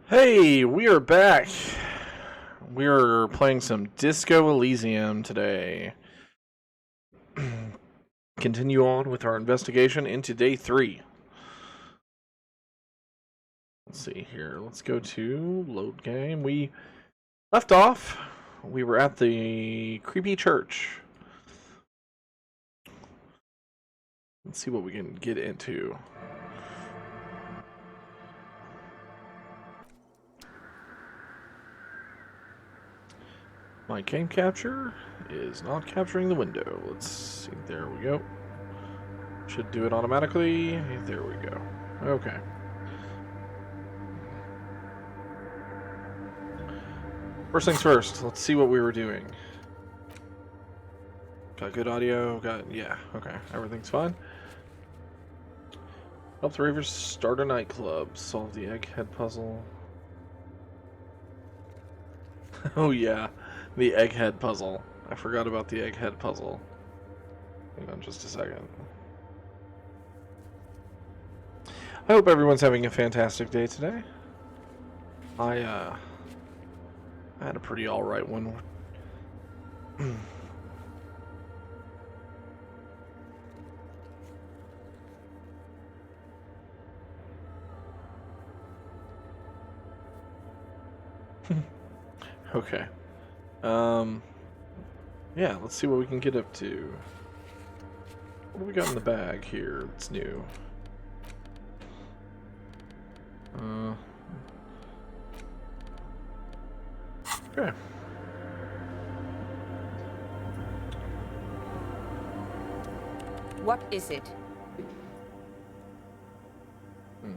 Hey, we are back. We are playing some Disco Elysium today. Continue on with our investigation into day 3. Let's see here. Let's go to load game. We left off. We were at the creepy church. Let's see what we can get into. My game capture is not capturing the window. Let's see. There we go. Should do it automatically. There we go. Okay. First things first. Let's see what we were doing. Got good audio. Yeah. Okay. Everything's fine. Help the Ravers start a nightclub. Solve the egghead puzzle. Oh yeah. The egghead puzzle. I forgot about the egghead puzzle. Hang on just a second. I hope everyone's having a fantastic day today. I had a pretty alright one. Okay. Yeah, let's see what we can get up to. What do we got in the bag here that's new? Okay. What is it?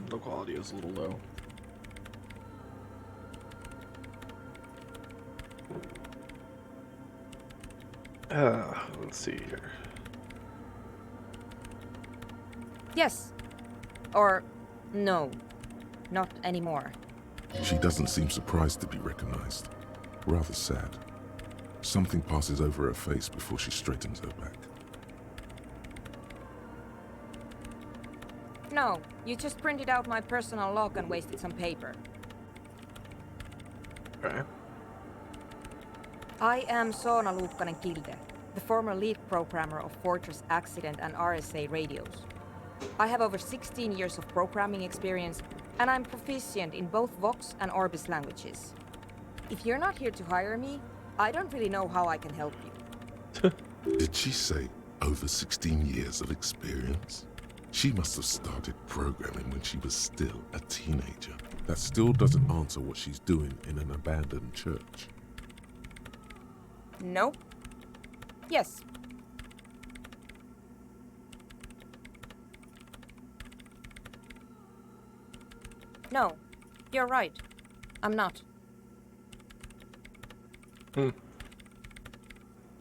Local audio is a little low. Let's see here. Yes. Or no. Not anymore. She doesn't seem surprised to be recognized. Rather sad. Something passes over her face before she straightens her back. No, you just printed out my personal log and wasted some paper. Okay. I am Soona Luukkanen-Kilde, the former lead programmer of Fortress Accident and RSA radios. I have over 16 years of programming experience, and I'm proficient in both Vox and Orbis languages. If you're not here to hire me, I don't really know how I can help you. Did she say over 16 years of experience? She must have started programming when she was still a teenager. That still doesn't answer what she's doing in an abandoned church. No. Yes. No, you're right. I'm not.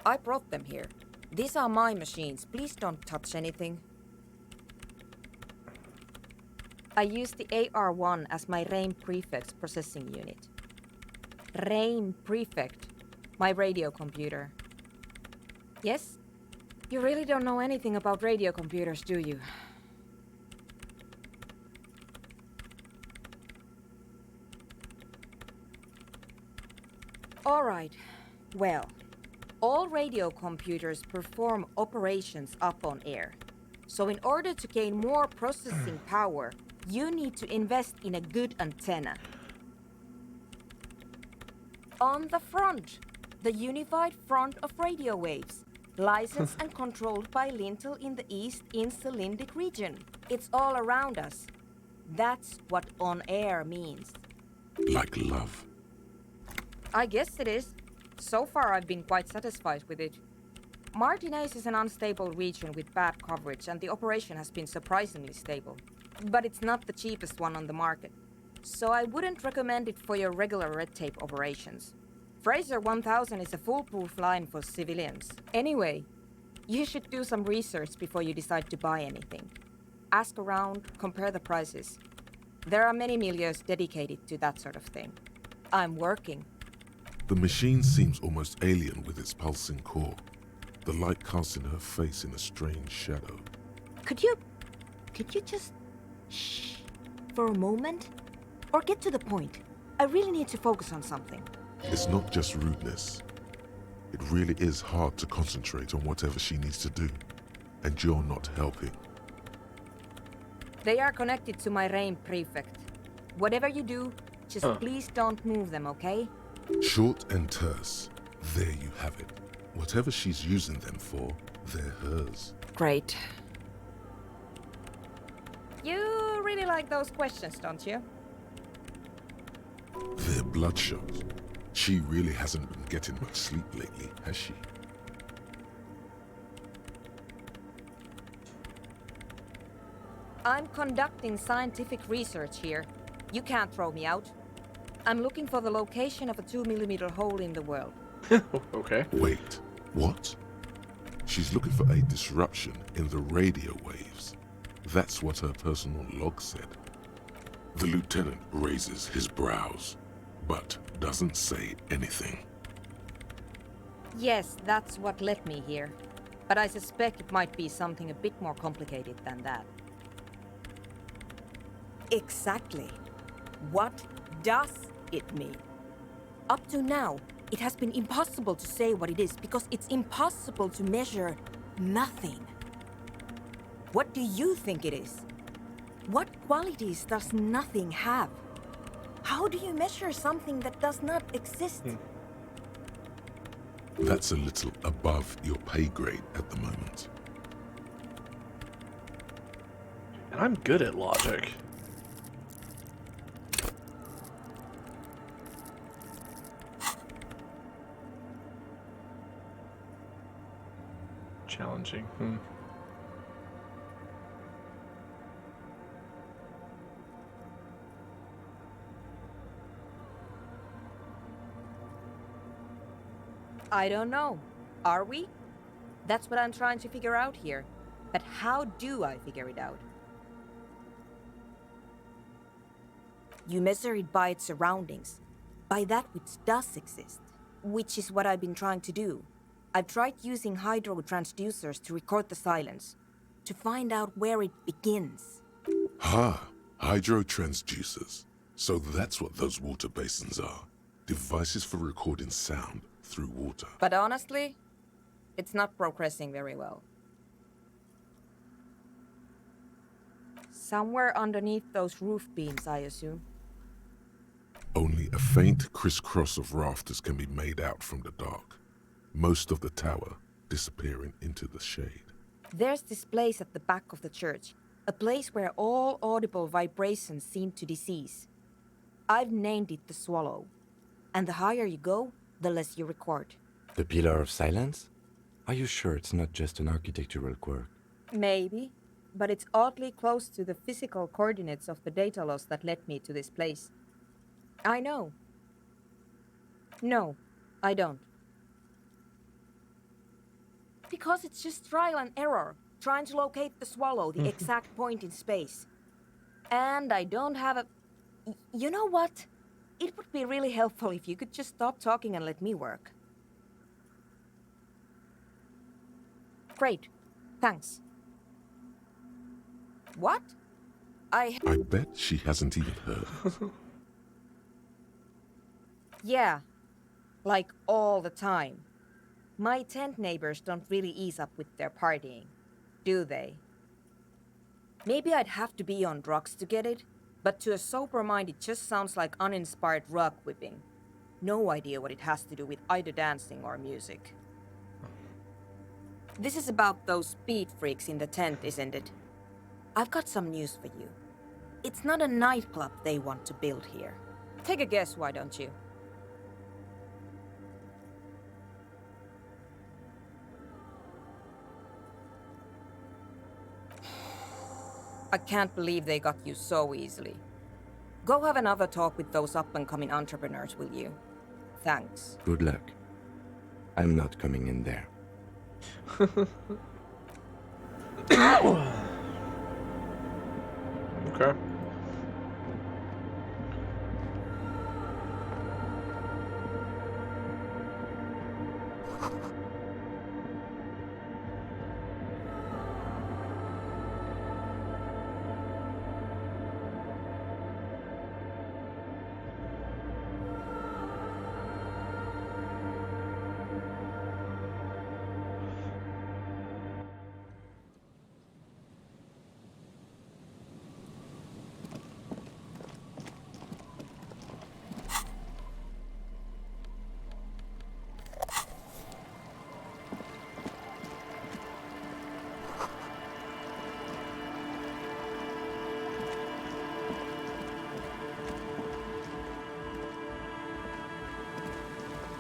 I brought them here. These are my machines. Please don't touch anything. I use the AR-1 as my RAIM prefix processing unit. RAIM prefect, my radio computer. Yes? You really don't know anything about radio computers, do you? All right. Well, all radio computers perform operations up on air. So in order to gain more processing power, you need to invest in a good antenna. On the front, the unified front of radio waves, licensed and controlled by Lintel in the East Insulindic region. It's all around us. That's what on air means. Like love. I guess it is. So far I've been quite satisfied with it. Martinez is an unstable region with bad coverage, and the operation has been surprisingly stable. But it's not the cheapest one on the market, so I wouldn't recommend it for your regular red tape operations. Fraser 1000 is a foolproof line for civilians. Anyway, you should do some research before you decide to buy anything. Ask around, compare the prices. There are many milieus dedicated to that sort of thing. I'm working. The machine seems almost alien with its pulsing core. The light casting her face in a strange shadow. Could you just shh for a moment? Or get to the point? I really need to focus on something. It's not just rudeness. It really is hard to concentrate on whatever she needs to do, and you're not helping. They are connected to my RAIN prefect. Whatever you do, just please don't move them, okay? Short and terse. There you have it. Whatever she's using them for, they're hers. Great. You really like those questions, don't you? They're bloodshot. She really hasn't been getting much sleep lately, has she? I'm conducting scientific research here. You can't throw me out. I'm looking for the location of a 2mm hole in the world. Okay. Wait, what? She's looking for a disruption in the radio waves. That's what her personal log said. The lieutenant raises his brows, but doesn't say anything. Yes, that's what led me here. But I suspect it might be something a bit more complicated than that. Exactly. What does it mean? Up to now, it has been impossible to say what it is because it's impossible to measure nothing. What do you think it is? What qualities does nothing have? How do you measure something that does not exist? That's a little above your pay grade at the moment. And I'm good at logic. Challenging. I don't know. Are we? That's what I'm trying to figure out here. But how do I figure it out? You measure it by its surroundings, by that which does exist, which is what I've been trying to do. I've tried using hydro transducers to record the silence, to find out where it begins. Hydro transducers. So that's what those water basins are. Devices for recording sound through water. But honestly, it's not progressing very well. Somewhere underneath those roof beams, I assume. Only a faint crisscross of rafters can be made out from the dark. Most of the tower disappearing into the shade. There's this place at the back of the church, a place where all audible vibrations seem to cease. I've named it the Swallow. And the higher you go, the less you record. The Pillar of Silence? Are you sure it's not just an architectural quirk? Maybe, but it's oddly close to the physical coordinates of the data loss that led me to this place. I know. No, I don't. Because it's just trial and error, trying to locate the Swallow, the exact point in space. And I don't have a... You know what? It would be really helpful if you could just stop talking and let me work. Great. Thanks. What? I bet she hasn't even heard. Yeah. Like all the time. My tent neighbors don't really ease up with their partying, do they? Maybe I'd have to be on drugs to get it, but to a sober mind it just sounds like uninspired rug whipping. No idea what it has to do with either dancing or music. This is about those speed freaks in the tent, isn't it? I've got some news for you. It's not a nightclub they want to build here. Take a guess, why don't you? I can't believe they got you so easily. Go have another talk with those up-and-coming entrepreneurs, will you? Thanks. Good luck. I'm not coming in there. Okay.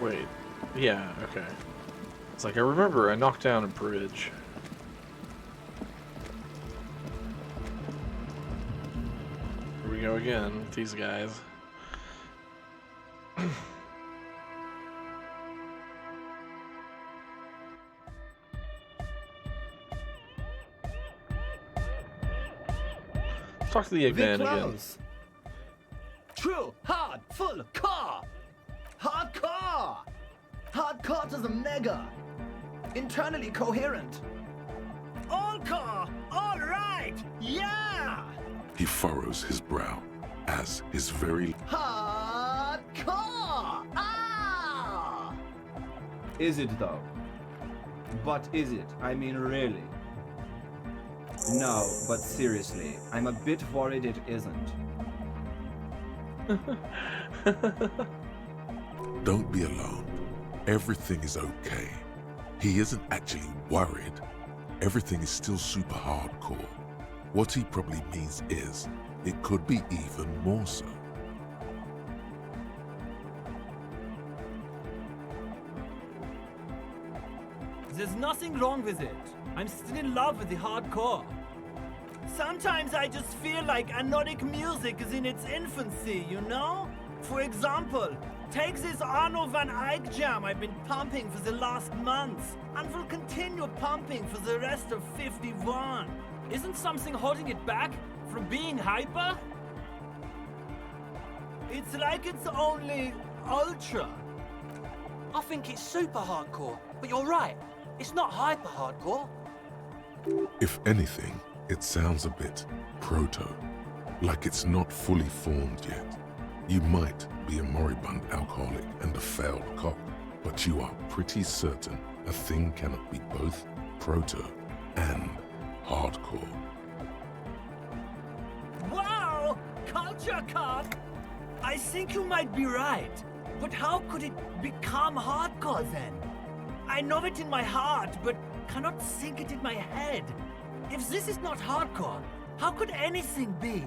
Wait. Yeah, okay. It's like, I remember I knocked down a bridge. Here we go again with these guys. Talk to the Eggman again. True, hard, full, car. Hardcore! Hardcore to the mega. Internally coherent. All car, all right, yeah! He furrows his brow as his very Hardcore! Ah! Is it though? But is it? I mean, really? No, but seriously, I'm a bit worried it isn't. Don't be alarmed. Everything is okay. He isn't actually worried. Everything is still super hardcore. What he probably means is, it could be even more so. There's nothing wrong with it. I'm still in love with the hardcore. Sometimes I just feel like anodic music is in its infancy, you know? For example, take this Arno van Eyck jam I've been pumping for the last month, and will continue pumping for the rest of 51. Isn't something holding it back from being hyper? It's like it's only ultra. I think it's super hardcore, but you're right. It's not hyper hardcore. If anything, it sounds a bit proto, like it's not fully formed yet. You might be a moribund alcoholic and a failed cop, but you are pretty certain a thing cannot be both proto and hardcore. Wow! Culture cop! I think you might be right. But how could it become hardcore then? I know it in my heart, but cannot think it in my head. If this is not hardcore, how could anything be?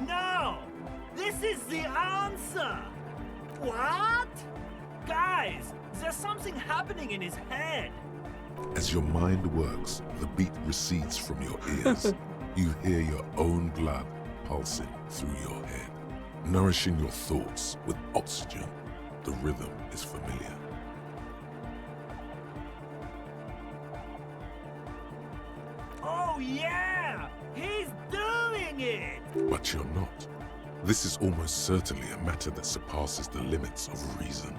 No! This is the answer! What? Guys, there's something happening in his head. As your mind works, the beat recedes from your ears. You hear your own blood pulsing through your head, nourishing your thoughts with oxygen. The rhythm is familiar. Oh yeah! He's doing it! But you're not. This is almost certainly a matter that surpasses the limits of reason.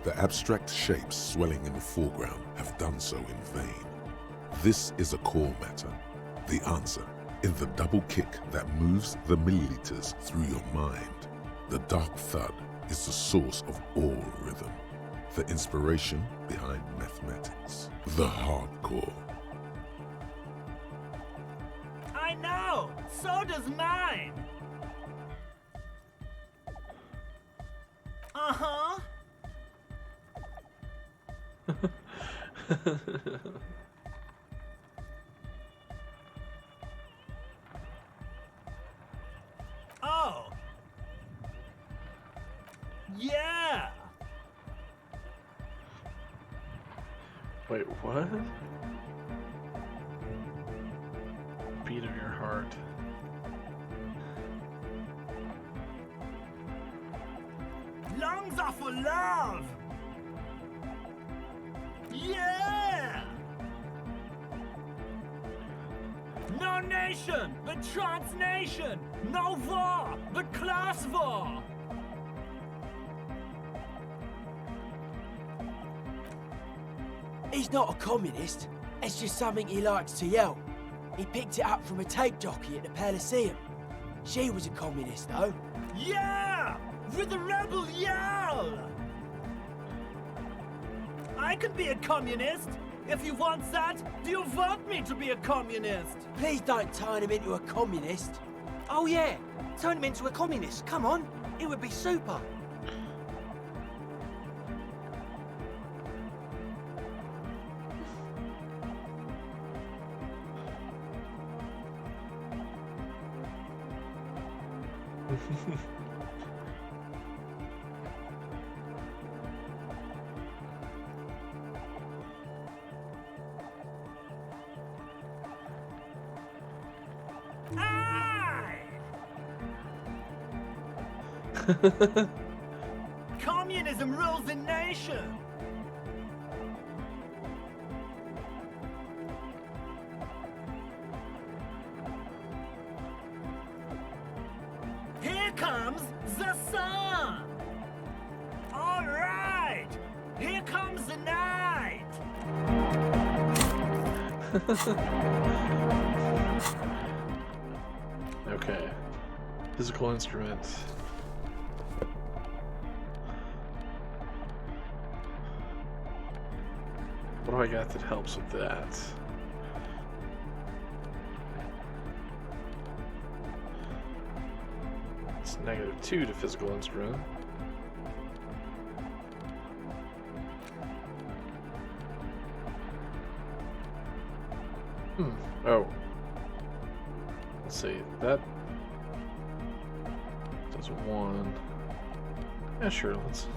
The abstract shapes swelling in the foreground have done so in vain. This is a core matter. The answer, in the double kick that moves the milliliters through your mind. The dark thud is the source of all rhythm. The inspiration behind mathematics. The hardcore. I know! So does mine! Uh-huh. Oh. Yeah. Wait, what? Beat of your heart. Lungs are for love. Yeah. No nation, but transnation. No war, but class war. He's not a communist. It's just something he likes to yell. He picked it up from a tape jockey at the Palaceum. She was a communist, though. Yeah! With the rebel yell! I can be a communist. If you want that, do you want me to be a communist? Please don't turn him into a communist. Oh yeah, turn him into a communist. Come on. It would be super. Aye! Communism rules the nation! Here comes the sun! Alright! Here comes the night! Okay. Physical instrument. What do I got that helps with that? It's -2 to physical instrument. Oh. Let's see. That does 1. Yeah, sure. Let's.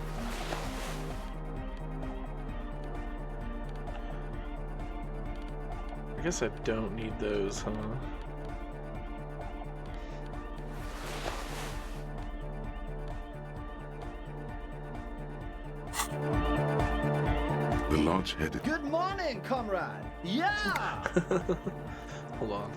I guess I don't need those, huh? The large-headed. Good morning, comrade. Yeah. Hold on.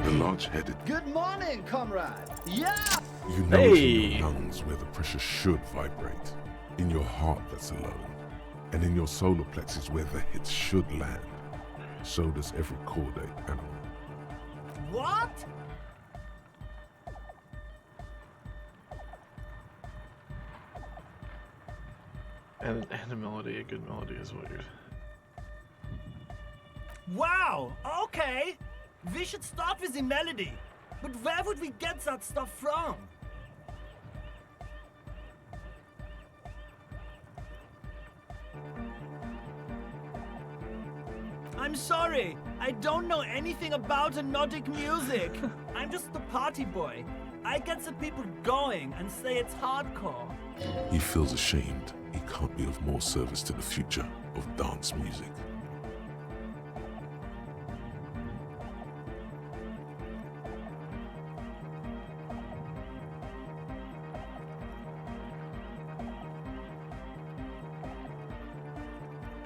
The large-headed. Good morning, comrade. Yeah. You know it's in Hey! your lungs where the pressure should vibrate. In your heart that's alone. And in your solar plexus where the hits should land. So does every caudate animal. What? And a melody, a good melody is what you're. Wow, okay. We should start with the melody. But where would we get that stuff from? I'm sorry, I don't know anything about Nordic music. I'm just the party boy. I get the people going and say it's hardcore. He feels ashamed he can't be of more service to the future of dance music.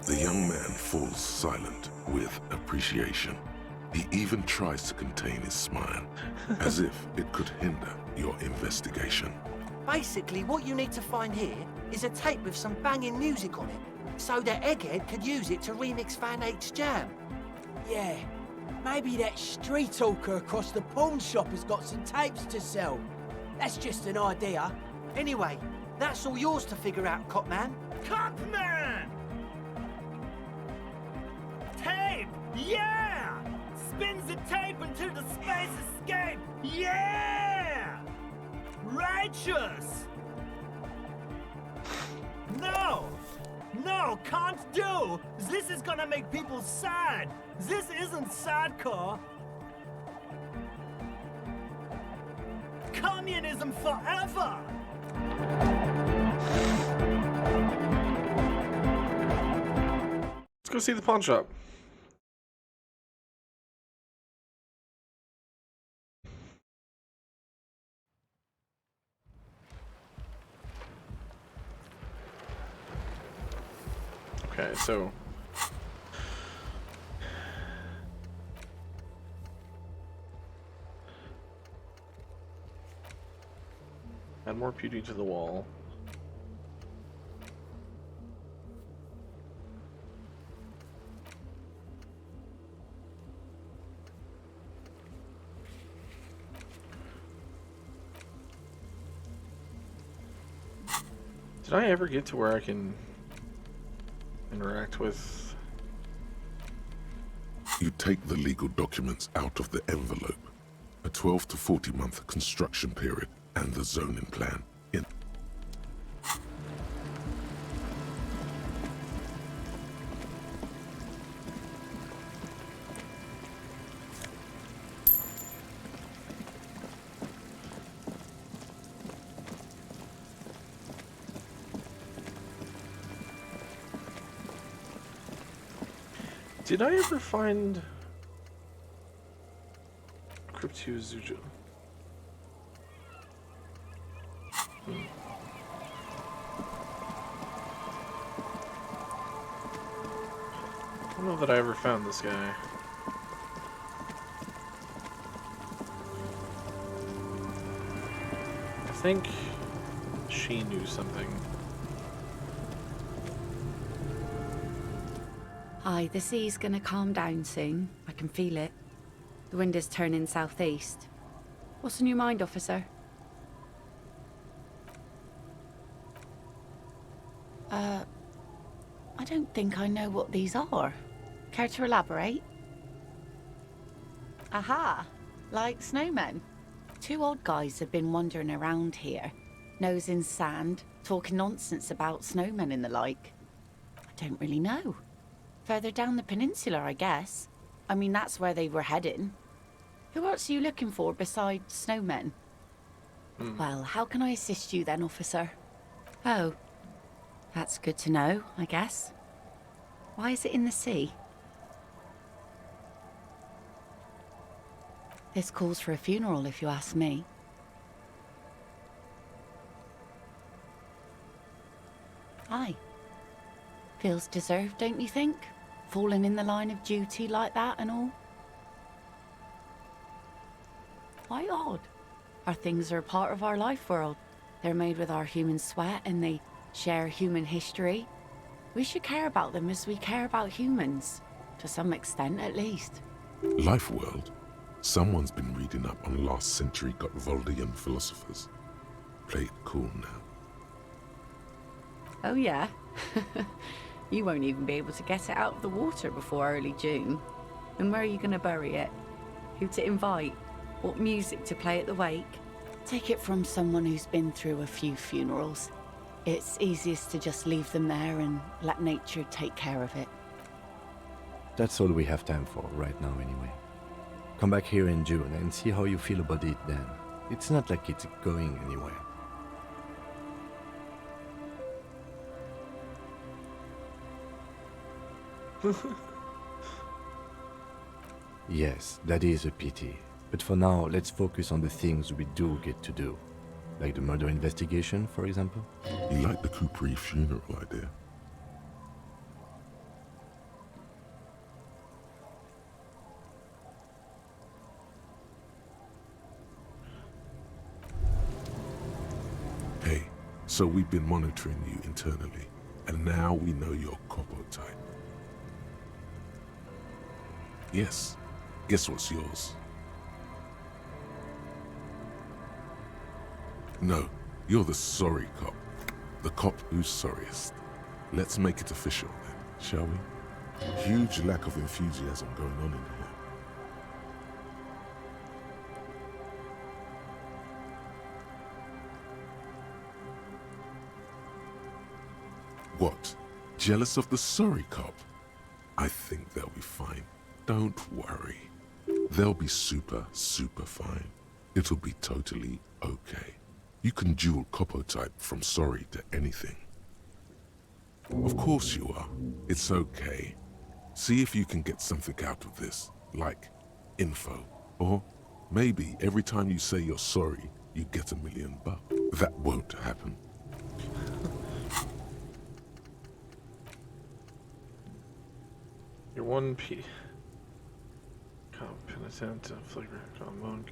The young man falls silent with appreciation. He even tries to contain his smile, as if it could hinder your investigation. Basically, what you need to find here is a tape with some banging music on it, so that Egghead could use it to remix Van Eyck's jam. Yeah, maybe that street hawker across the pawn shop has got some tapes to sell. That's just an idea. Anyway, that's all yours to figure out, Copman. Copman! Tape! Yeah! Spins the tape into the space escape! Yeah! Righteous! No! No, can't do! This is gonna make people sad! This isn't sadcore! Communism forever! Let's go see the pawn shop. Okay, so add more beauty to the wall. Did I ever get to where I can interact with You take the legal documents out of the envelope. A 12 to 40 month construction period and the zoning plan. Did I ever find Cryptozoology? I don't know that I ever found this guy. I think she knew something. Aye, the sea's gonna calm down soon. I can feel it. The wind is turning southeast. What's on your mind, officer? I don't think I know what these are. Care to elaborate? Aha! Like snowmen. Two old guys have been wandering around here, nose in sand, talking nonsense about snowmen and the like. I don't really know. Further down the peninsula, I guess. I mean, that's where they were heading. Who else are you looking for besides snowmen? Well, how can I assist you then, officer? Oh, that's good to know, I guess. Why is it in the sea? This calls for a funeral, if you ask me. Aye. Feels deserved, don't you think? Falling in the line of duty like that and all? Why odd? Our things are a part of our life world. They're made with our human sweat and they share human history. We should care about them as we care about humans. To some extent, at least. Life world? Someone's been reading up on last century Gotvaldian philosophers. Play it cool now. Oh yeah? You won't even be able to get it out of the water before early June. And where are you going to bury it? Who to invite? What music to play at the wake? Take it from someone who's been through a few funerals. It's easiest to just leave them there and let nature take care of it. That's all we have time for right now anyway. Come back here in June and see how you feel about it then. It's not like it's going anywhere. Yes, that is a pity. But for now, let's focus on the things we do get to do. Like the murder investigation, for example. You like the Kupri funeral idea? Hey, so we've been monitoring you internally, and now we know your Kopo type. Yes, guess what's yours? No, you're the sorry cop. The cop who's sorriest. Let's make it official then, shall we? Huge lack of enthusiasm going on in here. What? Jealous of the sorry cop? I think they'll be fine. Don't worry. They'll be super fine. It'll be totally okay. You can dual Kopo type from sorry to anything. Of course you are. It's okay. See if you can get something out of this, like info. Or maybe every time you say you're sorry, you get $1 million. That won't happen. You're one P. Penitent, flavor, monk.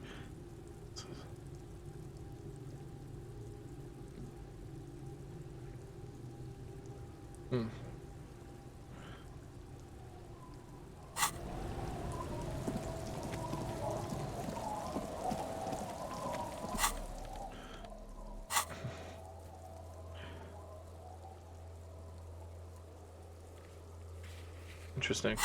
Interesting.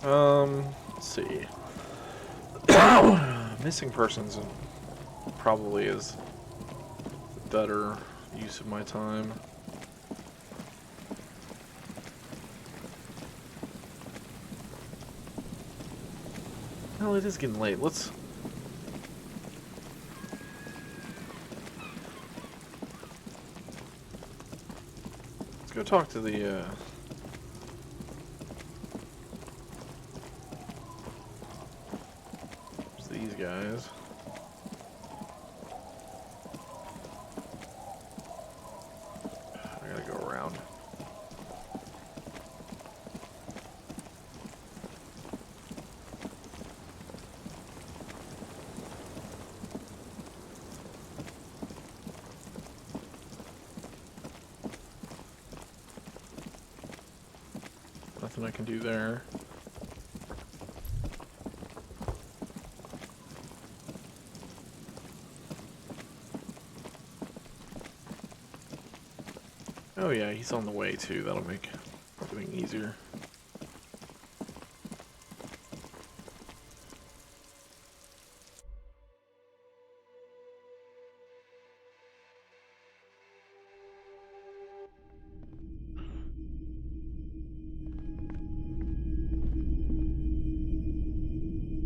Let's see. Missing persons probably is the better use of my time. Well, it is getting late. Let's go talk to the these guys. I gotta go around. Nothing I can do there. Oh yeah, he's on the way too. That'll make everything easier.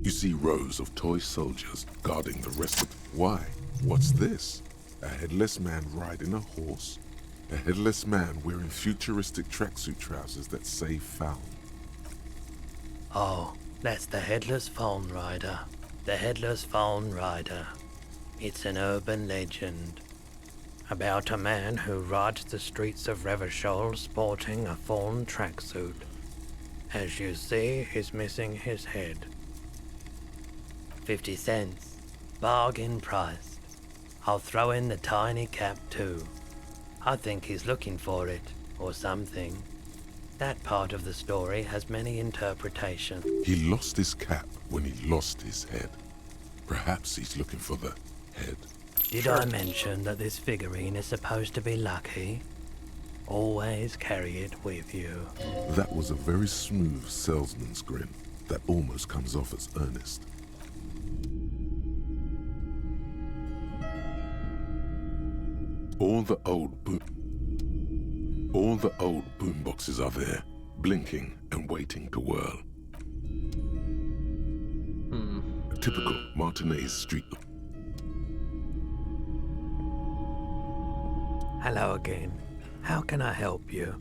You see rows of toy soldiers guarding the rest of... Why? What's this? A headless man riding a horse? A headless man wearing futuristic tracksuit trousers that say found. Oh, that's the Headless Phone Rider. The Headless Phone Rider. It's an urban legend about a man who rides the streets of Revachol sporting a fawn tracksuit. As you see, he's missing his head. 50 cents. Bargain priced. I'll throw in the tiny cap too. I think he's looking for it, or something. That part of the story has many interpretations. He lost his cap when he lost his head. Perhaps he's looking for the head. Did I mention that this figurine is supposed to be lucky? Always carry it with you. That was a very smooth salesman's grin that almost comes off as earnest. All the old boomboxes are there, blinking and waiting to whirl. A typical Martinez street. Hello again. How can I help you?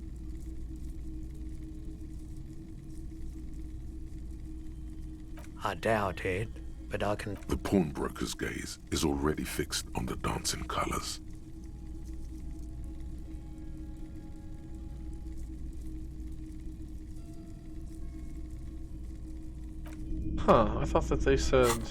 I doubt it, but I can... The pawnbroker's gaze is already fixed on the dancing colors. Huh, I thought that they said...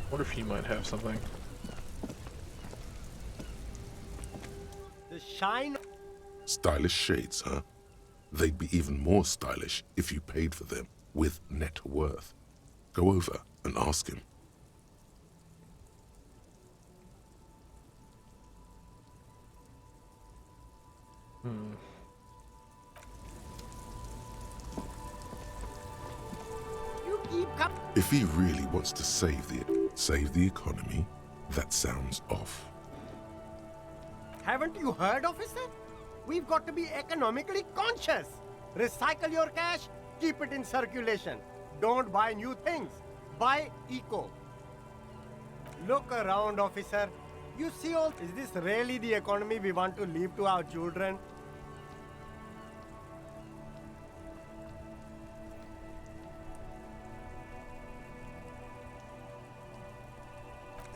What if he might have something? The shine. Stylish shades, huh? They'd be even more stylish if you paid for them with net worth. Go over and ask him. You keep coming. If he really wants to save the economy, that sounds off. Haven't you heard, officer? We've got to be economically conscious. Recycle your cash, keep it in circulation. Don't buy new things. Buy eco. Look around, officer. You see all... Is this really the economy we want to leave to our children?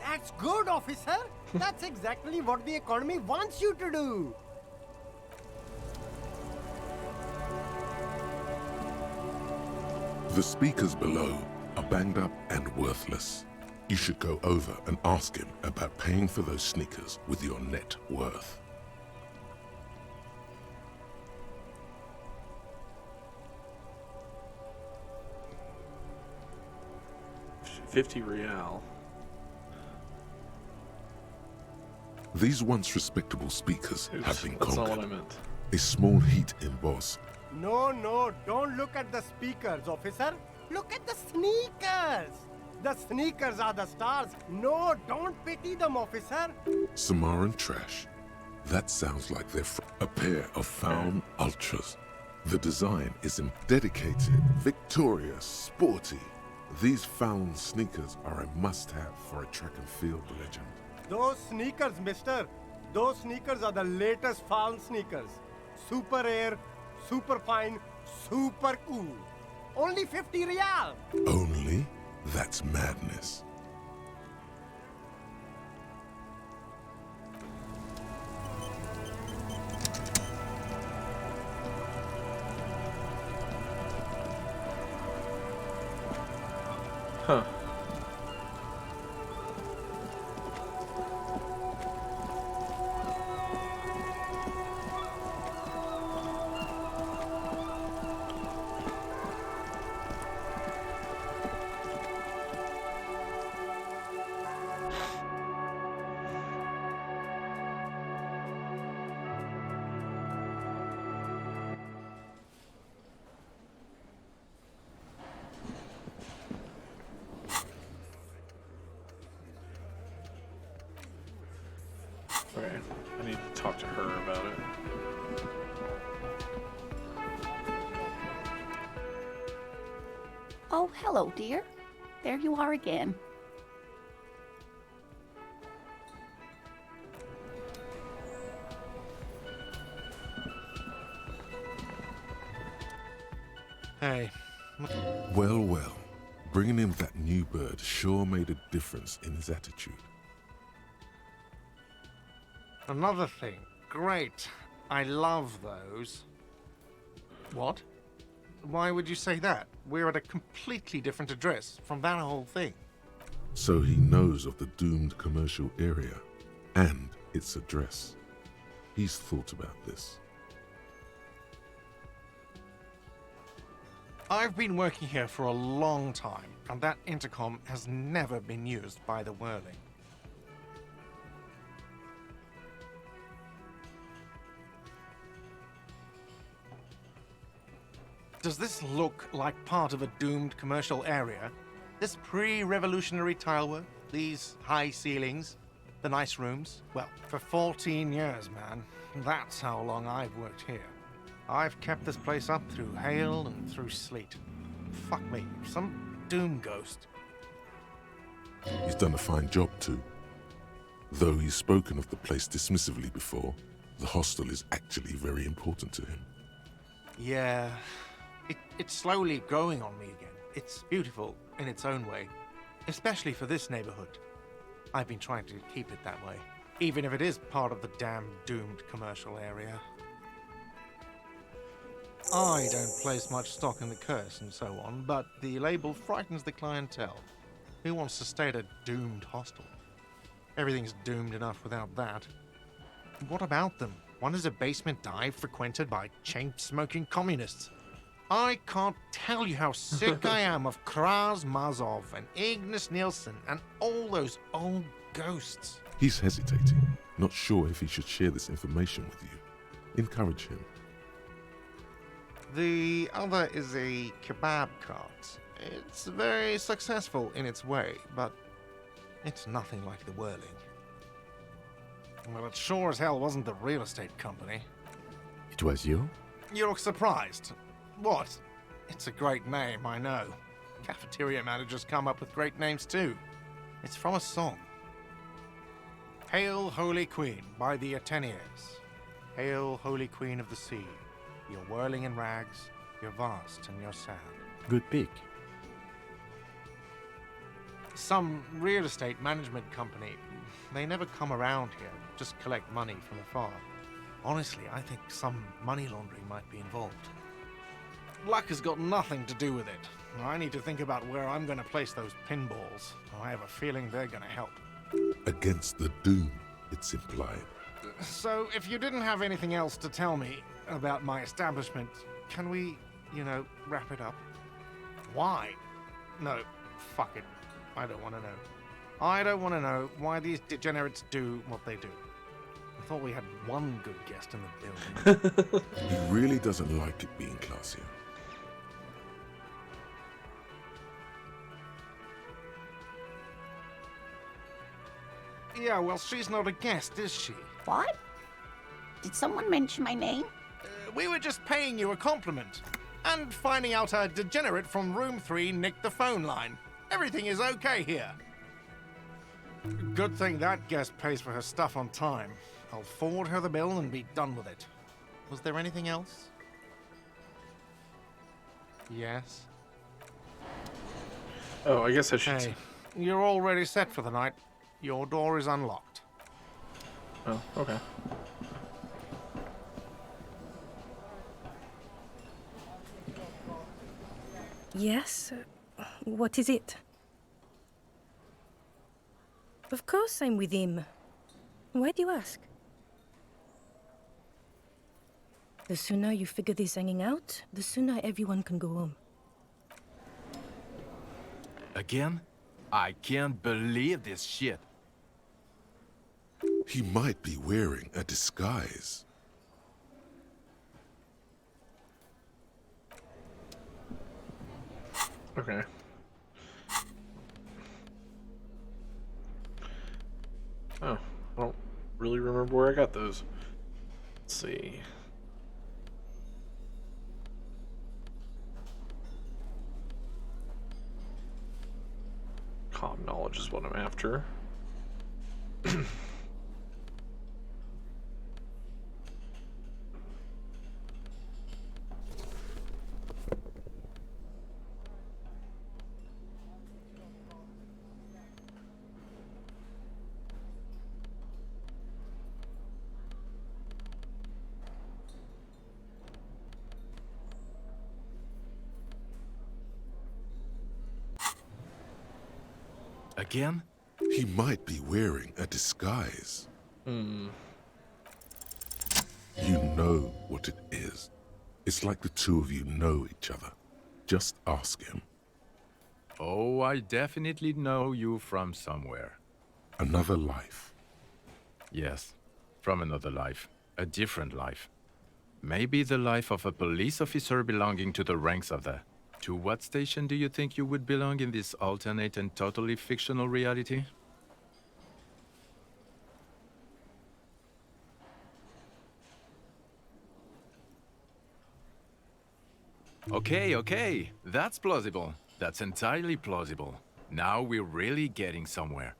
That's good, officer. That's exactly what the economy wants you to do. The speakers below are banged up and worthless. You should go over and ask him about paying for those sneakers with your net worth. $50 real. These once respectable speakers Oops, have been that's not conquered. what I meant. A small heat emboss. No, don't look at the speakers, officer. Look at the sneakers. The sneakers are the stars. No, don't pity them, officer. Samaran trash. That sounds like they're a pair of Faun Ultras. The design is dedicated, victorious, sporty. These Faun sneakers are a must-have for a track and field legend. Those sneakers, mister. Those sneakers are the latest Faun sneakers. Super air, super fine, super cool. Only 50 real. Only? That's madness. Huh. Okay, I need to talk to her about it. Oh, hello, dear. There you are again. Hey. Well, well. Bringing him that new bird sure made a difference in his attitude. Another thing. Great. I love those. What? Why would you say that? We're at a completely different address from that whole thing. So he knows of the doomed commercial area and its address. He's thought about this. I've been working here for a long time, and that intercom has never been used by the Whirling. Does this look like part of a doomed commercial area? This pre-revolutionary tilework, these high ceilings, the nice rooms? Well, for 14 years, man. That's how long I've worked here. I've kept this place up through hail and through sleet. Fuck me, some doom ghost. He's done a fine job too. Though he's spoken of the place dismissively before, the hostel is actually very important to him. Yeah, it's slowly growing on me again. It's beautiful in its own way, especially for this neighborhood. I've been trying to keep it that way, even if it is part of the damn doomed commercial area. I don't place much stock in the curse and so on, but the label frightens the clientele. Who wants to stay at a doomed hostel? Everything's doomed enough without that. What about them? One is a basement dive frequented by chain-smoking communists. I can't tell you how sick I am of Kraz Mazov and Ignis Nielsen and all those old ghosts. He's hesitating, not sure if he should share this information with you. Encourage him. The other is a kebab cart. It's very successful in its way, but it's nothing like the Whirling. Well, it sure as hell wasn't the real estate company. It was you? You look surprised. What? It's a great name, I know. Cafeteria managers come up with great names too. It's from a song. Hail, Holy Queen, by the Ateniers. Hail, Holy Queen of the Sea. You're whirling in rags, you're vast and you're sad. Good pick. Some real estate management company, they never come around here, just collect money from afar. Honestly, I think some money laundering might be involved. luck has got nothing to do with it. I need to think about where I'm going to place those pinballs. I have a feeling they're going to help. Against the doom, it's implied. So, if you didn't have anything else to tell me about my establishment, can we, wrap it up? Why? No, fuck it. I don't want to know. I don't want to know why these degenerates do what they do. I thought we had one good guest in the building. He really doesn't like it being classier. Yeah, well, she's not a guest, is she? What? Did someone mention my name? We were just paying you a compliment. And finding out a degenerate from room 3 nicked the phone line. Everything is okay here. Good thing that guest pays for her stuff on time. I'll forward her the bill and be done with it. Was there anything else? Yes. Oh, I guess I should. Hey, you're already set for the night. Your door is unlocked. Oh, okay. Yes? What is it? Of course I'm with him. Why do you ask? The sooner you figure this hanging out, the sooner everyone can go home. Again? I can't believe this shit. He might be wearing a disguise. Okay. Oh, I don't really remember where I got those. Let's see. Comm knowledge is what I'm after. Again? He might be wearing a disguise. Hmm. You know what it is. It's like the two of you know each other. Just ask him. Oh, I definitely know you from somewhere. Another life. Yes, from another life. A different life. Maybe the life of a police officer belonging to the ranks of the... To what station do you think you would belong in this alternate and totally fictional reality? Okay, that's plausible. That's entirely plausible. Now we're really getting somewhere.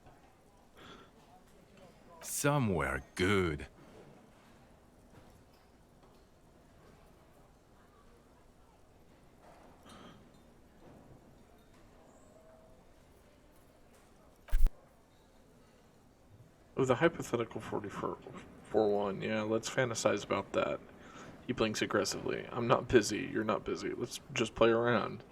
Somewhere good. Oh, the hypothetical 44-1. Yeah, let's fantasize about that. He blinks aggressively. I'm not busy. You're not busy. Let's just play around.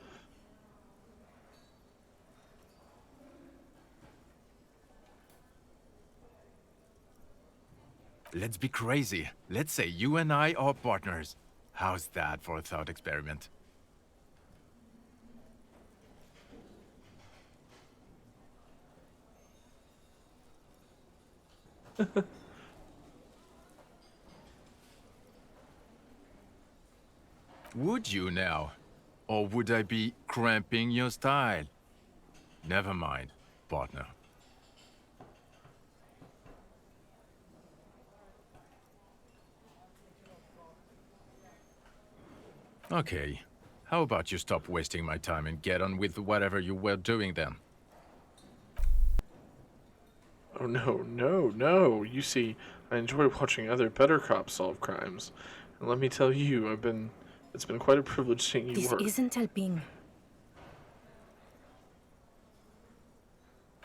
Let's be crazy. Let's say you and I are partners. How's that for a thought experiment? Would you now? Or would I be cramping your style? Never mind, partner. Okay, how about you stop wasting my time and get on with whatever you were doing then? Oh, no. You see, I enjoy watching other better cops solve crimes. And let me tell you, it's been quite a privilege seeing you This work. isn't helping.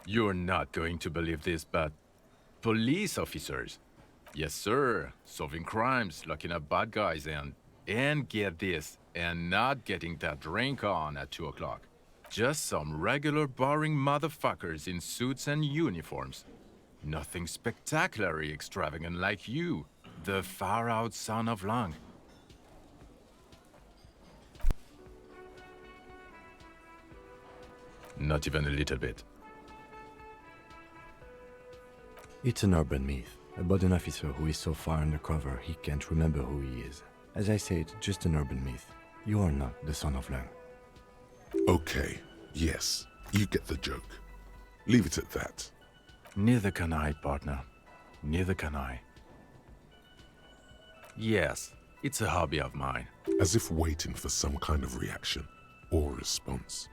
You're not going to believe this, but police officers. Yes, sir. Solving crimes, locking up bad guys, and And get this, and not getting that drink on at 2 o'clock. Just some regular boring motherfuckers in suits and uniforms. Nothing spectacularly extravagant like you, the far-out son of Lang. Not even a little bit. It's an urban myth about an officer who is so far undercover he can't remember who he is. As I said, just an urban myth. You are not the son of Lang. Okay, yes, you get the joke. Leave it at that. Neither can I, partner. Neither can I. Yes, it's a hobby of mine. As if waiting for some kind of reaction or response.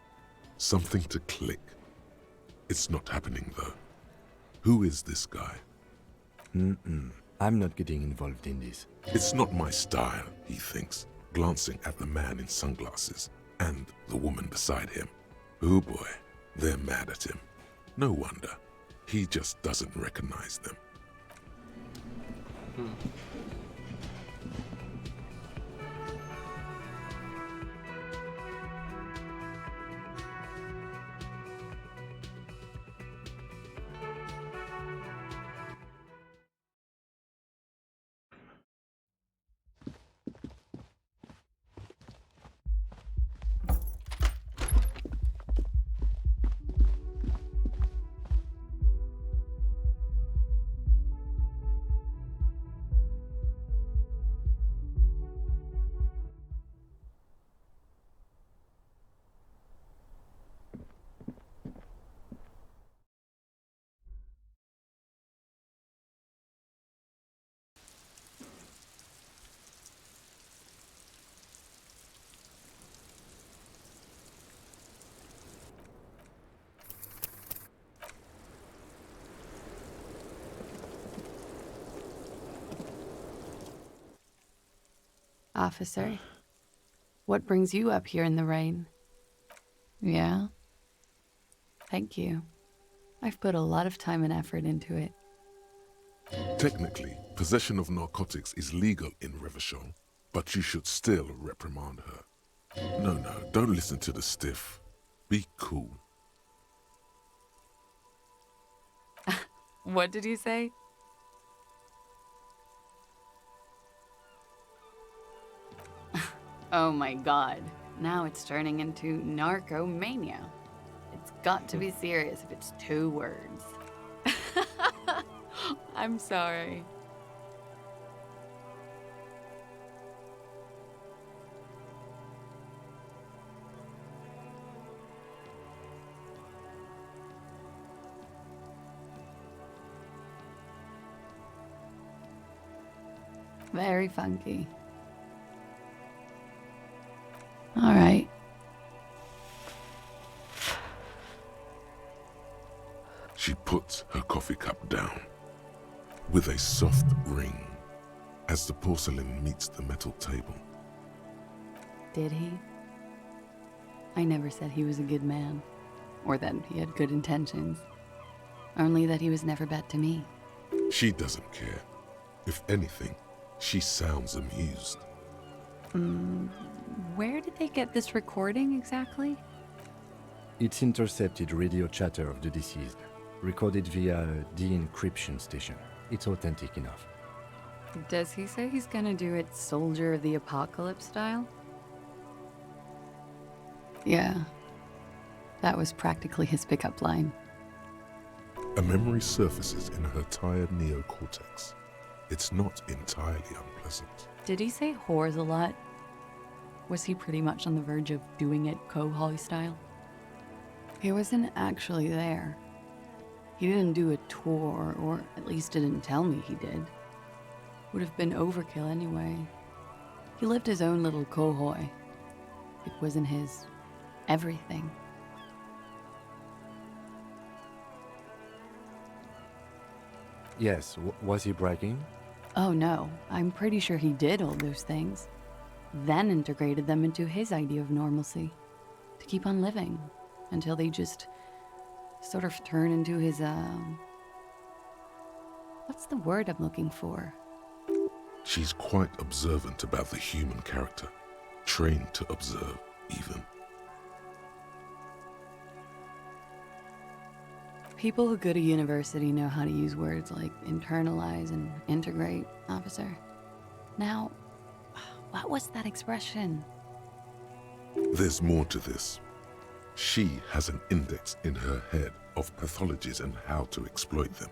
Something to click. It's not happening though. Who is this guy? I'm not getting involved in this. It's not my style, he thinks, glancing at the man in sunglasses and the woman beside him. Oh boy, they're mad at him. No wonder. He just doesn't recognize them. Officer, what brings you up here in the rain? Yeah? Thank you. I've put a lot of time and effort into it. Technically, possession of narcotics is legal in Revachol, but you should still reprimand her. No, don't listen to the stiff. Be cool. What did you say? Oh my god. Now it's turning into narcomania. It's got to be serious if it's 2 words. I'm sorry. Very funky. All right. She puts her coffee cup down with a soft ring as the porcelain meets the metal table. Did he? I never said he was a good man, or that he had good intentions. Only that he was never bad to me. She doesn't care. If anything, she sounds amused. Where did they get this recording exactly? It's intercepted radio chatter of the deceased, recorded via a de-encryption station. It's authentic enough. Does he say he's gonna do it Soldier of the Apocalypse style? Yeah. That was practically his pickup line. A memory surfaces in her tired neocortex. It's not entirely unpleasant. Did he say whores a lot? Was he pretty much on the verge of doing it Cohoy style? He wasn't actually there. He didn't do a tour, or at least didn't tell me he did. Would have been overkill anyway. He lived his own little Cohoy. It wasn't his everything. Yes, was he bragging? Oh no, I'm pretty sure he did all those things. Then integrated them into his idea of normalcy. To keep on living. Until they just sort of turn into his, what's the word I'm looking for? She's quite observant about the human character, trained to observe, even. People who go to university know how to use words like internalize and integrate, officer. Now, what was that expression? There's more to this. She has an index in her head of pathologies and how to exploit them.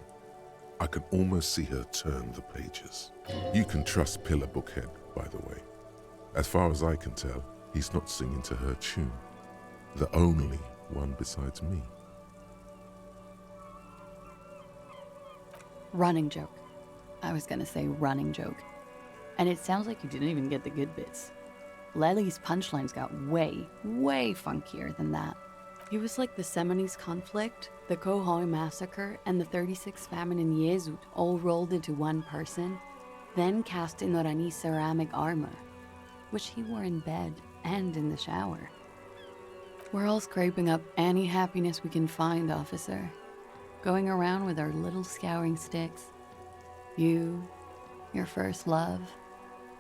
I can almost see her turn the pages. You can trust Pillar Bookhead, by the way. As far as I can tell, he's not singing to her tune. The only one besides me. Running joke. I was gonna say running joke. And it sounds like you didn't even get the good bits. Lely's punchlines got way, way funkier than that. He was like the Seminoles conflict, the Khohoi massacre, and the 36th famine in Yezud all rolled into one person, then cast in Orani ceramic armor, which he wore in bed and in the shower. We're all scraping up any happiness we can find, officer. Going around with our little scouring sticks. You, your first love,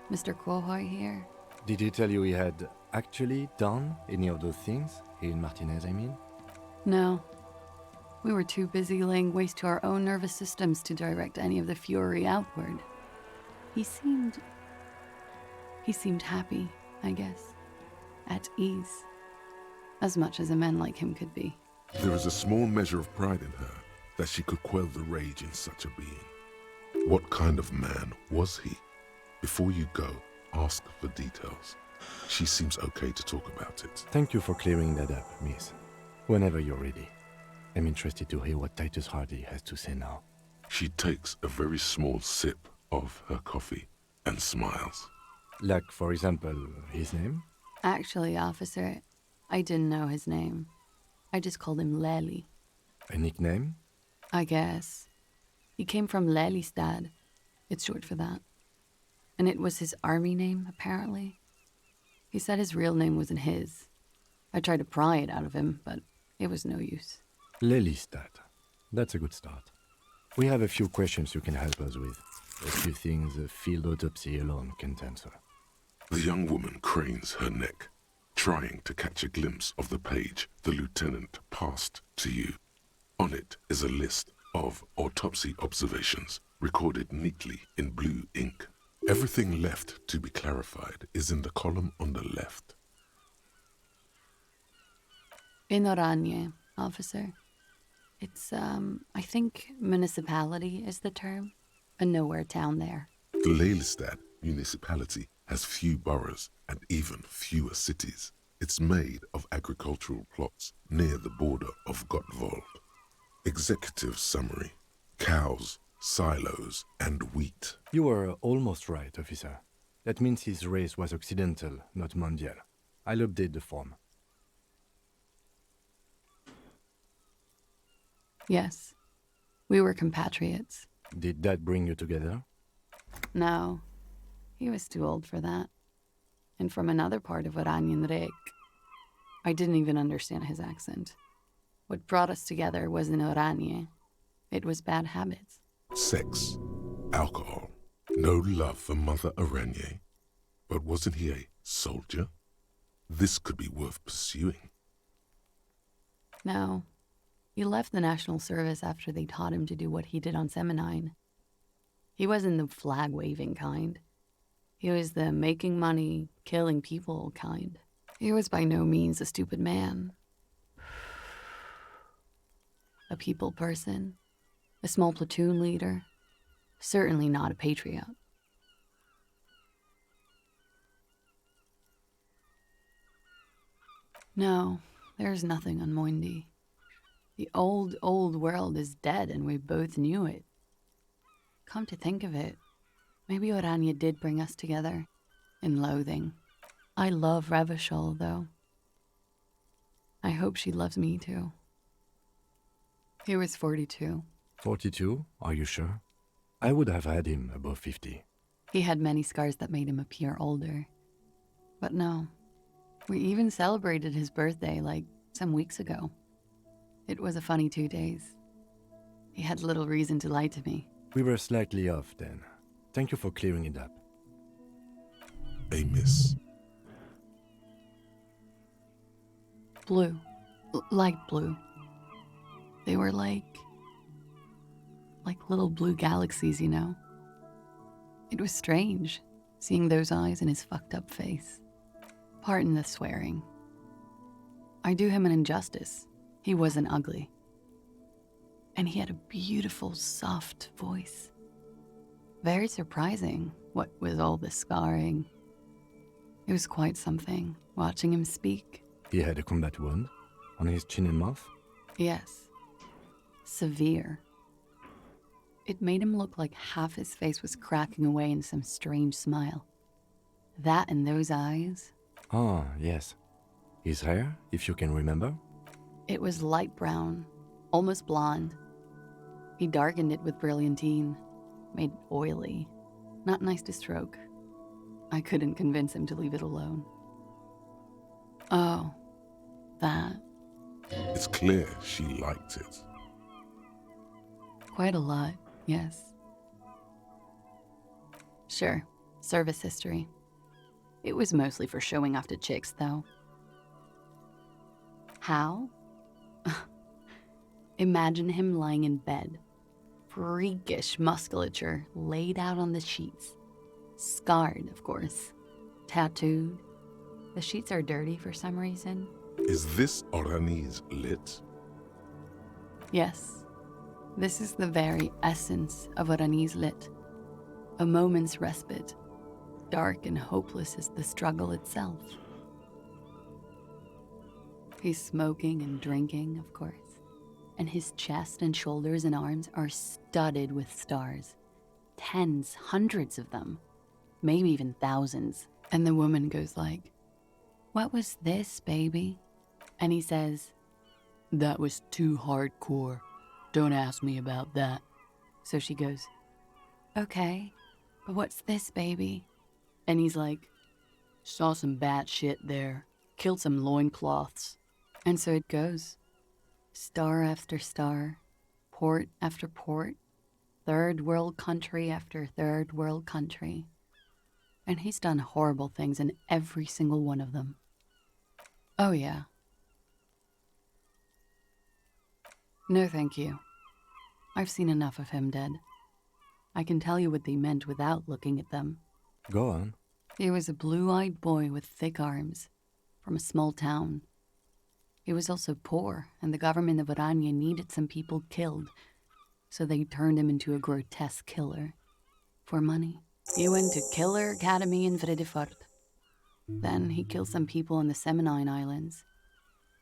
Mr. Khohoi here. Did he tell you he had actually done any of those things? In Martinez, I mean? No. We were too busy laying waste to our own nervous systems to direct any of the fury outward. He seemed happy, I guess. At ease. As much as a man like him could be. There is a small measure of pride in her that she could quell the rage in such a being. What kind of man was he? Before you go, ask for details. She seems okay to talk about it. Thank you for clearing that up, miss. Whenever you're ready. I'm interested to hear what Titus Hardy has to say now. She takes a very small sip of her coffee and smiles. Like, for example, his name? Actually, officer, I didn't know his name. I just called him Lely. A nickname? I guess. He came from Lelystad. It's short for that. And it was his army name, apparently. He said his real name wasn't his. I tried to pry it out of him, but it was no use. Lelystad. That's a good start. We have a few questions you can help us with. A few things a field autopsy alone can't answer. The young woman cranes her neck, trying to catch a glimpse of the page the lieutenant passed to you. On it is a list of autopsy observations, recorded neatly in blue ink. Everything left to be clarified is in the column on the left. In Oranje, officer. It's, I think municipality is the term. A nowhere town there. The Lelystad municipality has few boroughs and even fewer cities. It's made of agricultural plots near the border of Gottwald. Executive summary: cows, silos, and wheat. You were almost right, officer. That means his race was occidental, not mondial. I'll update the form. Yes. We were compatriots. Did that bring you together? No. He was too old for that. And from another part of Oranjenrek. I didn't even understand his accent. What brought us together wasn't Oranje. It was bad habits. Sex, alcohol, no love for Mother Oranje. But wasn't he a soldier? This could be worth pursuing. No. He left the National Service after they taught him to do what he did on Seminine. He wasn't the flag-waving kind. He was the making money, killing people kind. He was by no means a stupid man. A people person. A small platoon leader. Certainly not a patriot. No, there's nothing on Moindi. The old world is dead and we both knew it. Come to think of it, maybe Oranje did bring us together. In loathing. I love Revachol, though. I hope she loves me, too. He was 42. 42? Are you sure? I would have had him above 50. He had many scars that made him appear older. But no. We even celebrated his birthday, like, some weeks ago. It was a funny 2 days. He had little reason to lie to me. We were slightly off then. Thank you for clearing it up. a miss. Blue. Light blue. They were like little blue galaxies, you know? It was strange, seeing those eyes in his fucked up face. Pardon the swearing. I do him an injustice. He wasn't ugly. And he had a beautiful, soft voice. Very surprising, what with all the scarring. It was quite something, watching him speak. He had a combat wound on his chin and mouth? Yes. Severe. It made him look like half his face was cracking away in some strange smile. That and those eyes. Ah, yes. His hair, if you can remember? It was light brown, almost blonde. He darkened it with brilliantine, made it oily. Not nice to stroke. I couldn't convince him to leave it alone. Oh, that. It's clear she liked it. Quite a lot, yes. Sure, service history. It was mostly for showing off to chicks, though. How? Imagine him lying in bed. Freakish musculature laid out on the sheets. Scarred, of course. Tattooed. The sheets are dirty for some reason. Is this Orani's lit? Yes. This is the very essence of Orani's lit. A moment's respite. Dark and hopeless as the struggle itself. He's smoking and drinking, of course. And his chest and shoulders and arms are studded with stars. Tens, hundreds of them. Maybe even thousands. And the woman goes like, "What was this, baby?" And he says, "That was too hardcore. Don't ask me about that." So she goes, "Okay, but what's this, baby?" And he's like, "Saw some bat shit there. Killed some loincloths." And so it goes. Star after star, port after port, third world country after third world country. And he's done horrible things in every single one of them. Oh yeah. No thank you. I've seen enough of him dead. I can tell you what they meant without looking at them. Go on. He was a blue-eyed boy with thick arms, from a small town. He was also poor, and the government of Orania needed some people killed, so they turned him into a grotesque killer. For money. He went to Killer Academy in Vredefort. Then he killed some people in the Seminine Islands.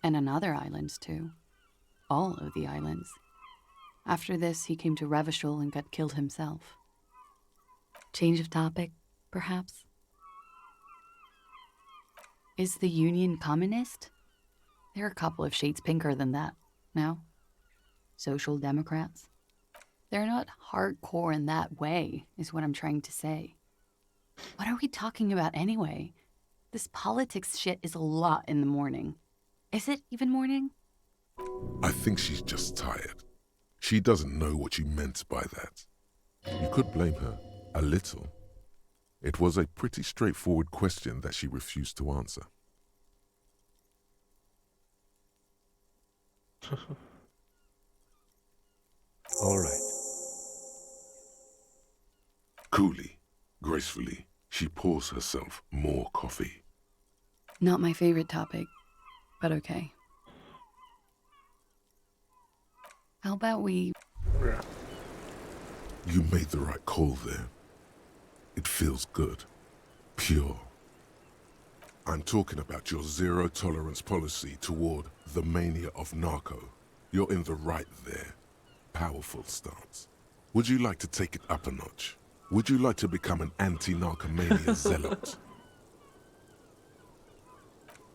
And on other islands, too. All of the islands. After this, he came to Revachol and got killed himself. Change of topic, perhaps? Is the Union communist? They're a couple of shades pinker than that, no? Social Democrats? They're not hardcore in that way, is what I'm trying to say. What are we talking about anyway? This politics shit is a lot in the morning. Is it even morning? I think she's just tired. She doesn't know what you meant by that. You could blame her, a little. It was a pretty straightforward question that she refused to answer. All right. Coolly, gracefully, she pours herself more coffee. Not my favorite topic, but okay. How about we... You made the right call there. It feels good. Pure. I'm talking about your zero-tolerance policy toward the mania of narco. You're in the right there. Powerful stance. Would you like to take it up a notch? Would you like to become an anti-narcomania zealot?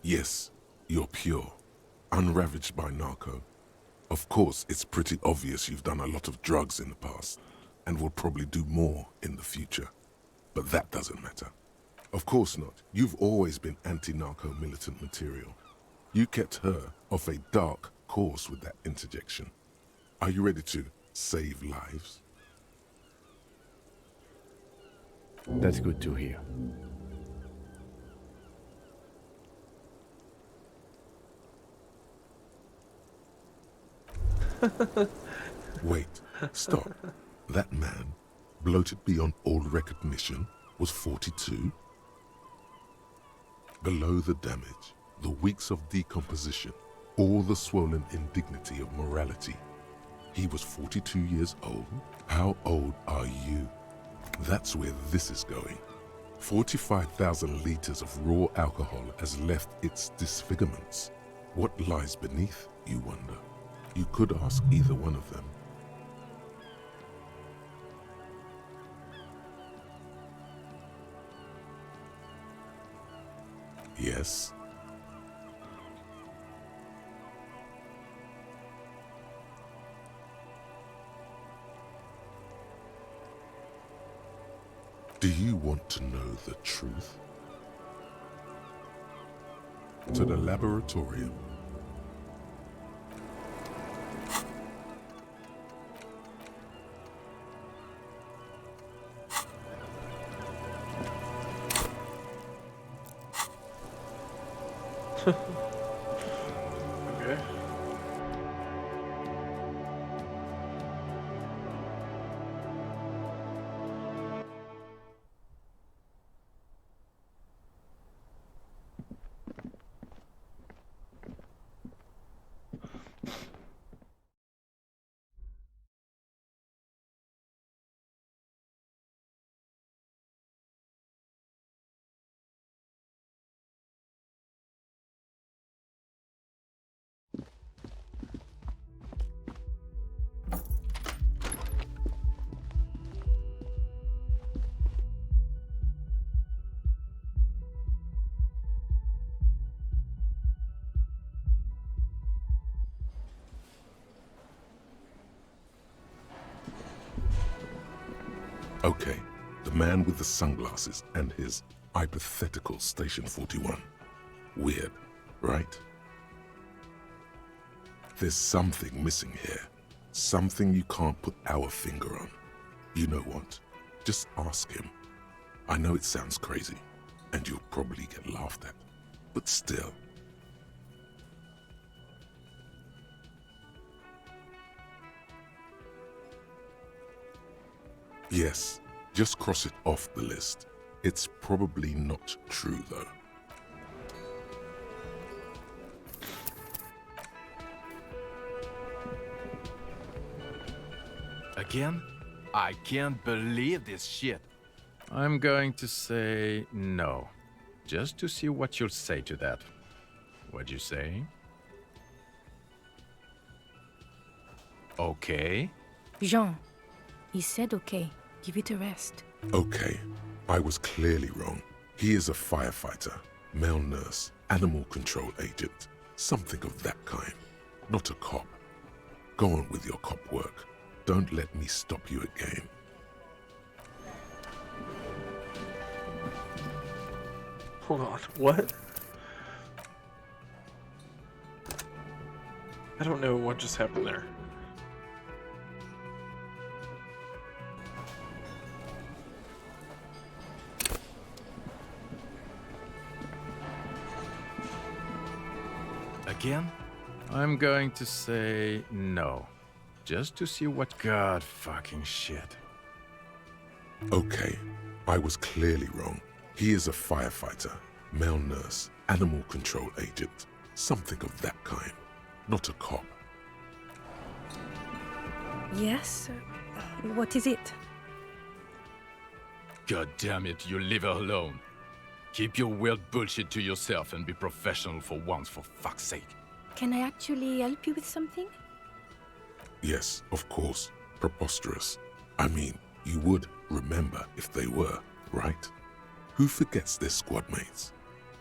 Yes, you're pure. Unravaged by narco. Of course, it's pretty obvious you've done a lot of drugs in the past, and will probably do more in the future. But that doesn't matter. Of course not. You've always been anti-narco militant material. You kept her off a dark course with that interjection. Are you ready to save lives? That's good to hear. Wait, stop. That man, bloated beyond all recognition, was 42? Below the damage, the weeks of decomposition, all the swollen indignity of morality. He was 42 years old? How old are you? That's where this is going. 45,000 liters of raw alcohol has left its disfigurements. What lies beneath, you wonder? You could ask either one of them. Yes? Do you want to know the truth? To the laboratorium. Okay. Okay, the man with the sunglasses and his hypothetical Station 41. Weird, right? There's something missing here. Something you can't put our finger on. You know what? Just ask him. I know it sounds crazy, and you'll probably get laughed at, but still. Yes, just cross it off the list. It's probably not true, though. Again? I can't believe this shit. I'm going to say no, just to see what you'll say to that. What'd you say? Okay. Jean, he said okay. Give it a rest. Okay, I was clearly wrong. He is a firefighter, male nurse, animal control agent, something of that kind. Not a cop. Go on with your cop work. Don't let me stop you again. Hold on, what? I don't know what just happened there. Again? I'm going to say no, just to see what God fucking shit. Okay, I was clearly wrong. He is a firefighter, male nurse, animal control agent, something of that kind. Not a cop. Yes? What is it? God damn it, you leave her alone. Keep your weird bullshit to yourself and be professional for once, for fuck's sake. Can I actually help you with something? Yes, of course. Preposterous. I mean, you would remember if they were, right? Who forgets their squad mates?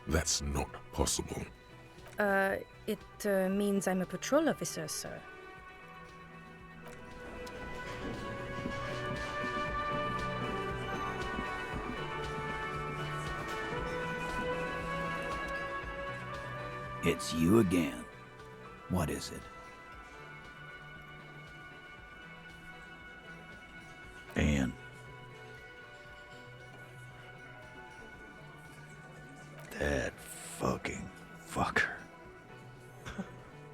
That's not possible. It means I'm a patrol officer, sir. It's you again. What is it? Anne. That fucking fucker.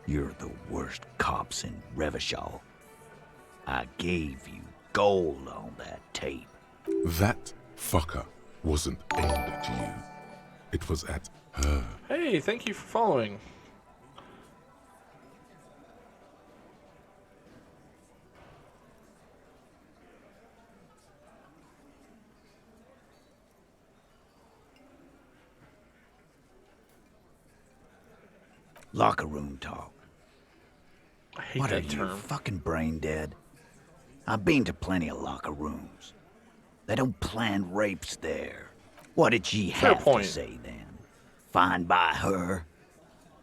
You're the worst cop cops in Revachol. I gave you gold on that tape. That fucker wasn't aimed at you. It was at her. Hey, thank you for following. Locker room talk. I hate What are that you, term. fucking brain dead? I've been to plenty of locker rooms. They don't plan rapes there. What did she Fair have point. to say then? Fine by her?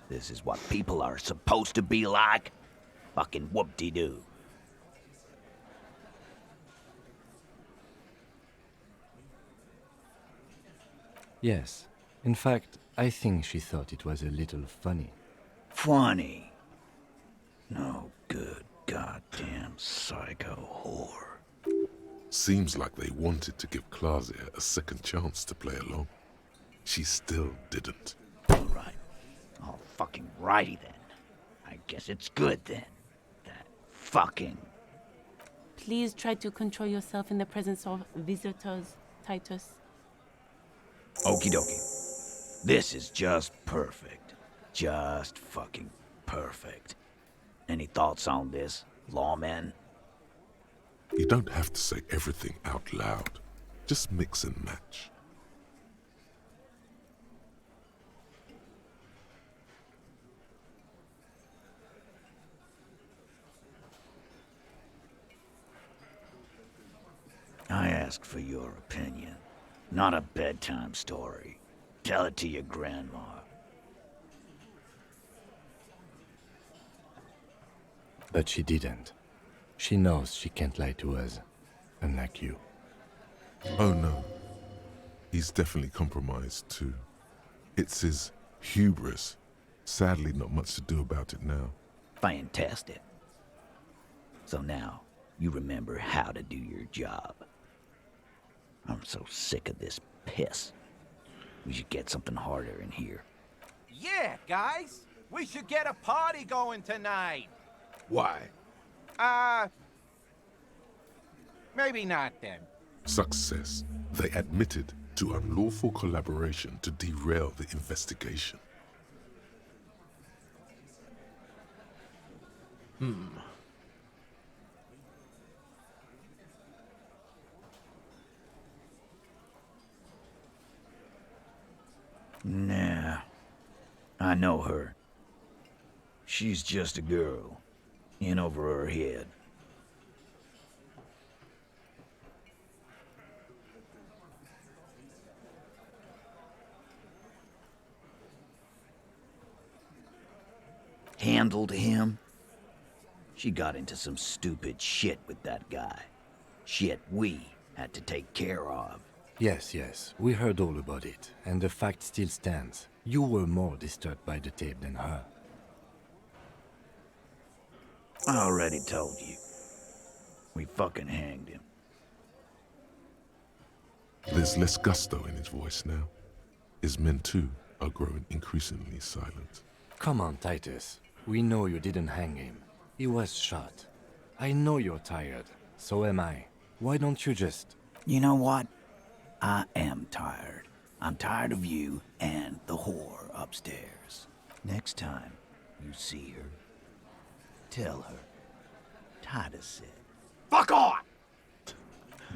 This is what people are supposed to be like? Fucking whoop-de-doo. Yes. In fact, I think she thought it was a little funny. Funny. No good goddamn psycho whore. Seems like they wanted to give Claudia a second chance to play along. She still didn't. Alright. All fucking righty then. I guess it's good then. That fucking... Please try to control yourself in the presence of visitors, Titus. Okie dokie. This is just perfect. Just fucking perfect. Any thoughts on this, lawman? You don't have to say everything out loud. Just mix and match. I ask for your opinion. Not a bedtime story. Tell it to your grandma. But she didn't. She knows she can't lie to us, unlike you. Oh no. He's definitely compromised too. It's his hubris. Sadly, not much to do about it now. Fantastic. So now, you remember how to do your job. I'm so sick of this piss. We should get something harder in here. Yeah, guys. We should get a party going tonight. Why? Maybe not then. Success. They admitted to unlawful collaboration to derail the investigation. Nah. I know her. She's just a girl. In over her head. Handled him? She got into some stupid shit with that guy. Shit we had to take care of. Yes, yes, we heard all about it, and the fact still stands. You were more disturbed by the tape than her. I already told you. We fucking hanged him. There's less gusto in his voice now. His men too are growing increasingly silent. Come on, Titus. We know you didn't hang him. He was shot. I know you're tired. So am I. Why don't you just... You know what? I am tired. I'm tired of you and the whore upstairs. Next time you see her, tell her Titus said, "Fuck off!"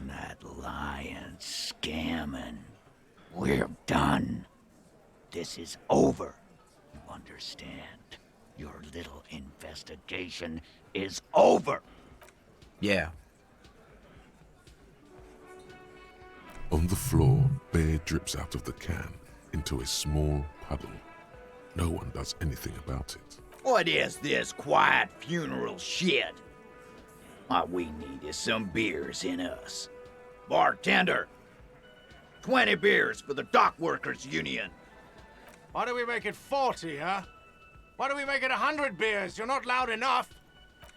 That lying, scamming. We're done. This is over. You understand? Your little investigation is over. Yeah. On the floor, beer drips out of the can into a small puddle. No one does anything about it. What is this quiet funeral shit? What we need is some beers in us. Bartender, 20 beers for the Dock Workers Union. Why do we make it 40, huh? Why do we make it 100 beers? You're not loud enough.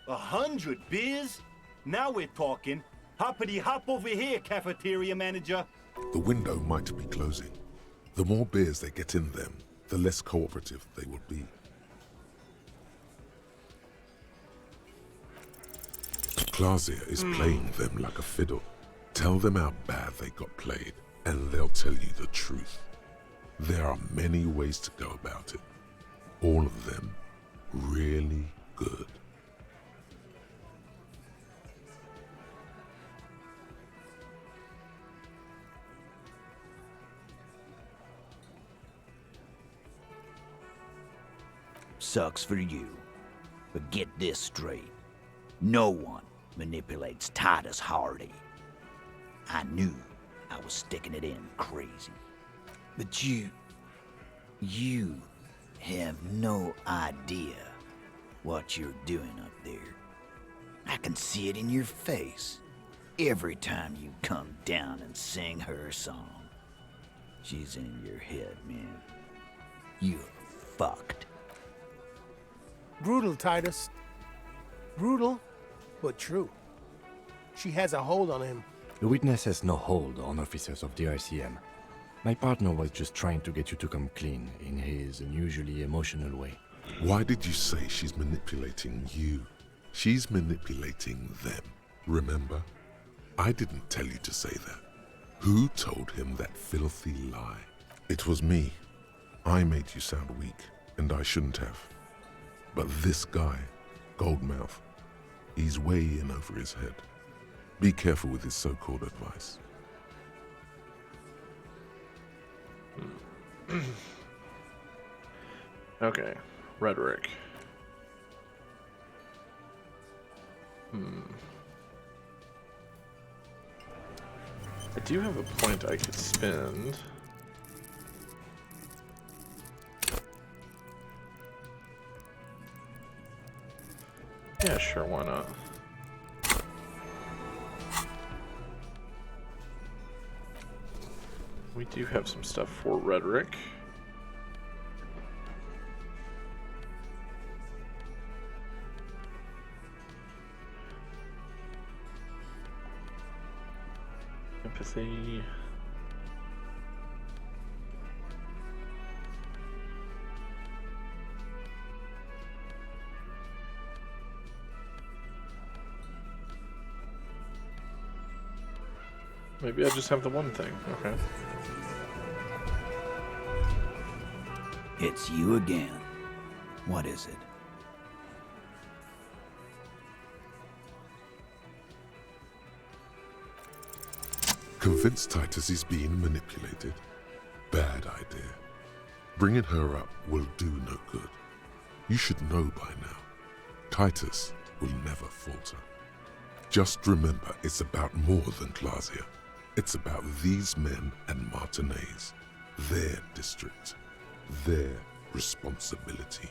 100 beers? Now we're talking. Hoppity hop over here, cafeteria manager. The window might be closing. The more beers they get in them, the less cooperative they will be. Clausia is playing them like a fiddle. Tell them how bad they got played, and they'll tell you the truth. There are many ways to go about it. All of them really good. Sucks for you. But get this straight. No one manipulates Titus Hardy. I knew I was sticking it in crazy. But you have no idea what you're doing up there. I can see it in your face every time you come down and sing her song. She's in your head, man. You're fucked. Brutal, Titus. Brutal, but true. She has a hold on him. The witness has no hold on officers of the RCM. My partner was just trying to get you to come clean in his unusually emotional way. Why did you say she's manipulating you? She's manipulating them, remember? I didn't tell you to say that. Who told him that filthy lie? It was me. I made you sound weak, and I shouldn't have. But this guy, Goldmouth, he's way in over his head. Be careful with his so-called advice. Okay, rhetoric. I do have a point I could spend. Yeah, sure, why not? We do have some stuff for rhetoric. Empathy. Maybe I just have the one thing. Okay. It's you again. What is it? Convince Titus he's being manipulated? Bad idea. Bringing her up will do no good. You should know by now. Titus will never falter. Just remember, it's about more than Clausia. It's about these men and Martinez, their district, their responsibility.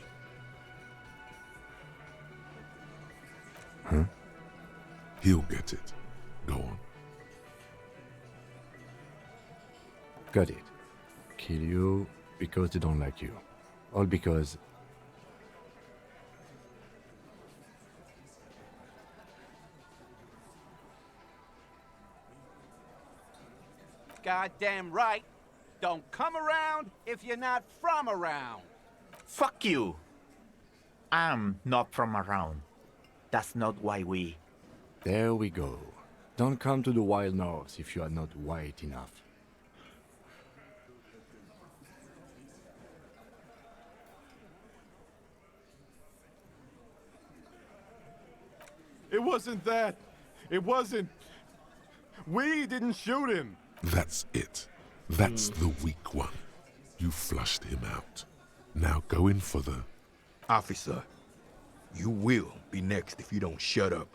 Huh? He'll get it. Go on. Got it. Kill you because they don't like you. All because... Goddamn right. Don't come around if you're not from around. Fuck you. I'm not from around. That's not why we... There we go. Don't come to the Wild North if you are not white enough. It wasn't that. It wasn't. We didn't shoot him. That's it. That's the weak one. You flushed him out. Now go in for the... Officer, you will be next if you don't shut up.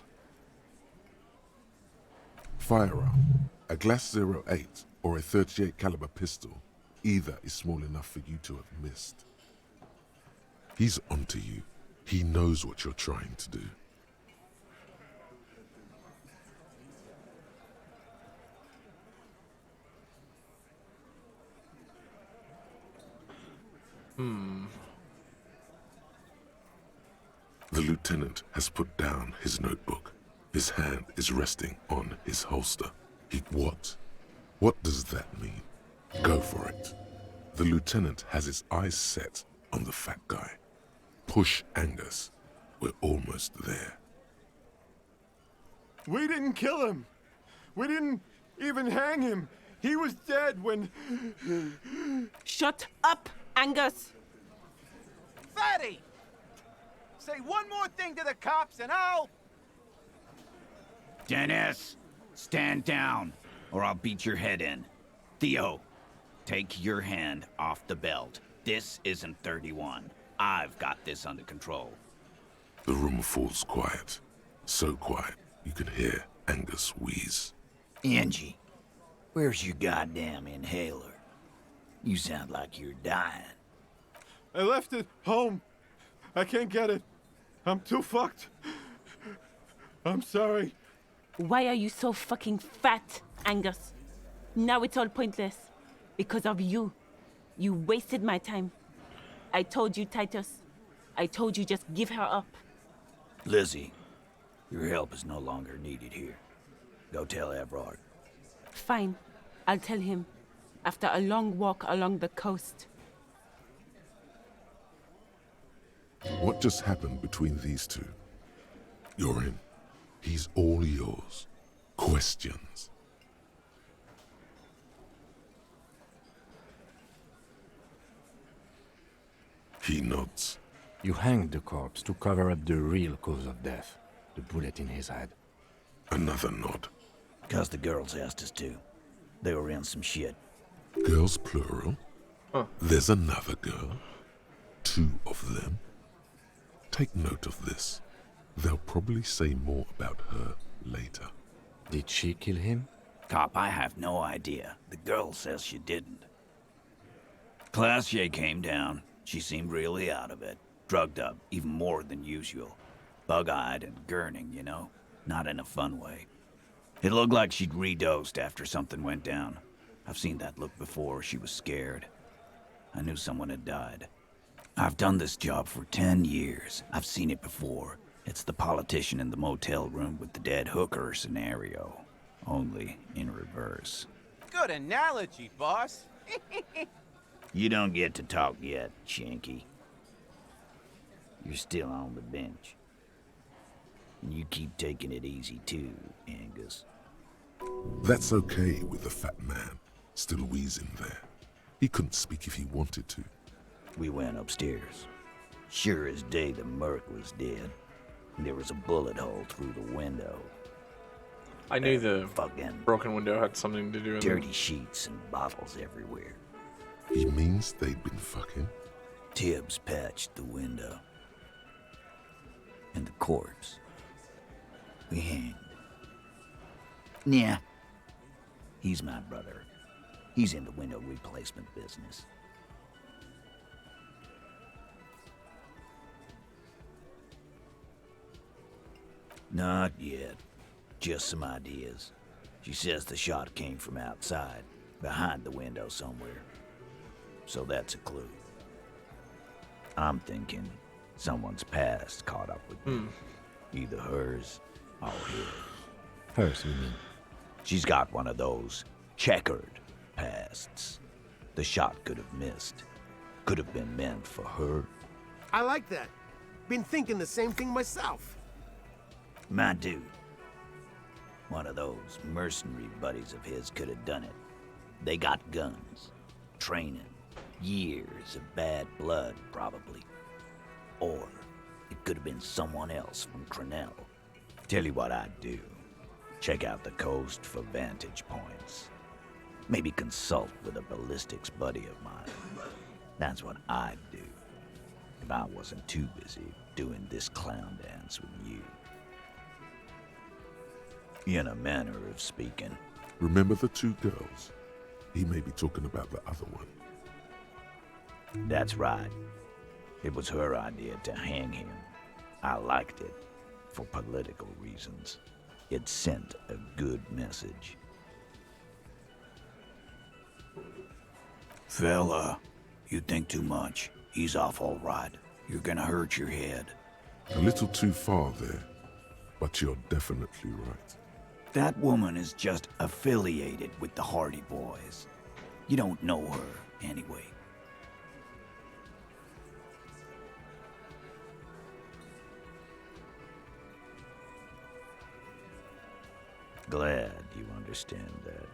Firearm. A Glass 08 or a 38 caliber pistol. Either is small enough for you to have missed. He's onto you. He knows what you're trying to do. The lieutenant has put down his notebook. His hand is resting on his holster. What? What does that mean? Go for it. The lieutenant has his eyes set on the fat guy. Push Angus. We're almost there. We didn't kill him. We didn't even hang him. He was dead when... Shut up, Angus! Fatty! Say one more thing to the cops and I'll... Dennis, stand down, or I'll beat your head in. Theo, take your hand off the belt. This isn't 31. I've got this under control. The room falls quiet. So quiet, you can hear Angus wheeze. Angie, where's your goddamn inhaler? You sound like you're dying. I left it home. I can't get it. I'm too fucked. I'm sorry. Why are you so fucking fat, Angus? Now it's all pointless. Because of you. You wasted my time. I told you, Titus. I told you just give her up. Lizzie, your help is no longer needed here. Go tell Everard. Fine. I'll tell him. After a long walk along the coast. What just happened between these two? You're in. He's all yours. Questions. He nods. You hanged the corpse to cover up the real cause of death. The bullet in his head. Another nod. 'Cause the girls asked us to. They were in some shit. Girls plural? There's another girl. 2 of them. Take note of this. They'll probably say more about her later. Did she kill him? Cop, I have no idea. The girl says she didn't. Classier came down. She seemed really out of it. Drugged up, even more than usual. Bug-eyed and gurning, you know? Not in a fun way. It looked like she'd redosed after something went down. I've seen that look before. She was scared. I knew someone had died. I've done this job for 10 years. I've seen it before. It's the politician in the motel room with the dead hooker scenario. Only in reverse. Good analogy, boss. You don't get to talk yet, Shanky. You're still on the bench. And you keep taking it easy too, Angus. That's okay with the fat man, still wheezing there. He couldn't speak if he wanted to. We went upstairs. Sure as day the merc was dead. There was a bullet hole through the window. I knew the fucking broken window had something to do with it. Dirty sheets and bottles everywhere. He means they'd been fucking? Tibbs patched the window. And the corpse. We hanged. Yeah. He's my brother. He's in the window replacement business. Not yet. Just some ideas. She says the shot came from outside, behind the window somewhere. So that's a clue. I'm thinking someone's past caught up with me. Either hers or his. Hers, you mean? She's got one of those checkered pasts. The shot could have missed. Could have been meant for her. I like that. Been thinking the same thing myself. My dude. One of those mercenary buddies of his could have done it. They got guns, training, years of bad blood, probably. Or it could have been someone else from Crenell. Tell you what I'd do. Check out the coast for vantage points. Maybe consult with a ballistics buddy of mine. That's what I'd do if I wasn't too busy doing this clown dance with you. In a manner of speaking. Remember the 2 girls? He may be talking about the other one. That's right. It was her idea to hang him. I liked it. For political reasons. It sent a good message. Fella, you think too much. He's off all right. You're gonna hurt your head. A little too far there, but you're definitely right. That woman is just affiliated with the Hardy Boys. You don't know her, anyway. Glad you understand that.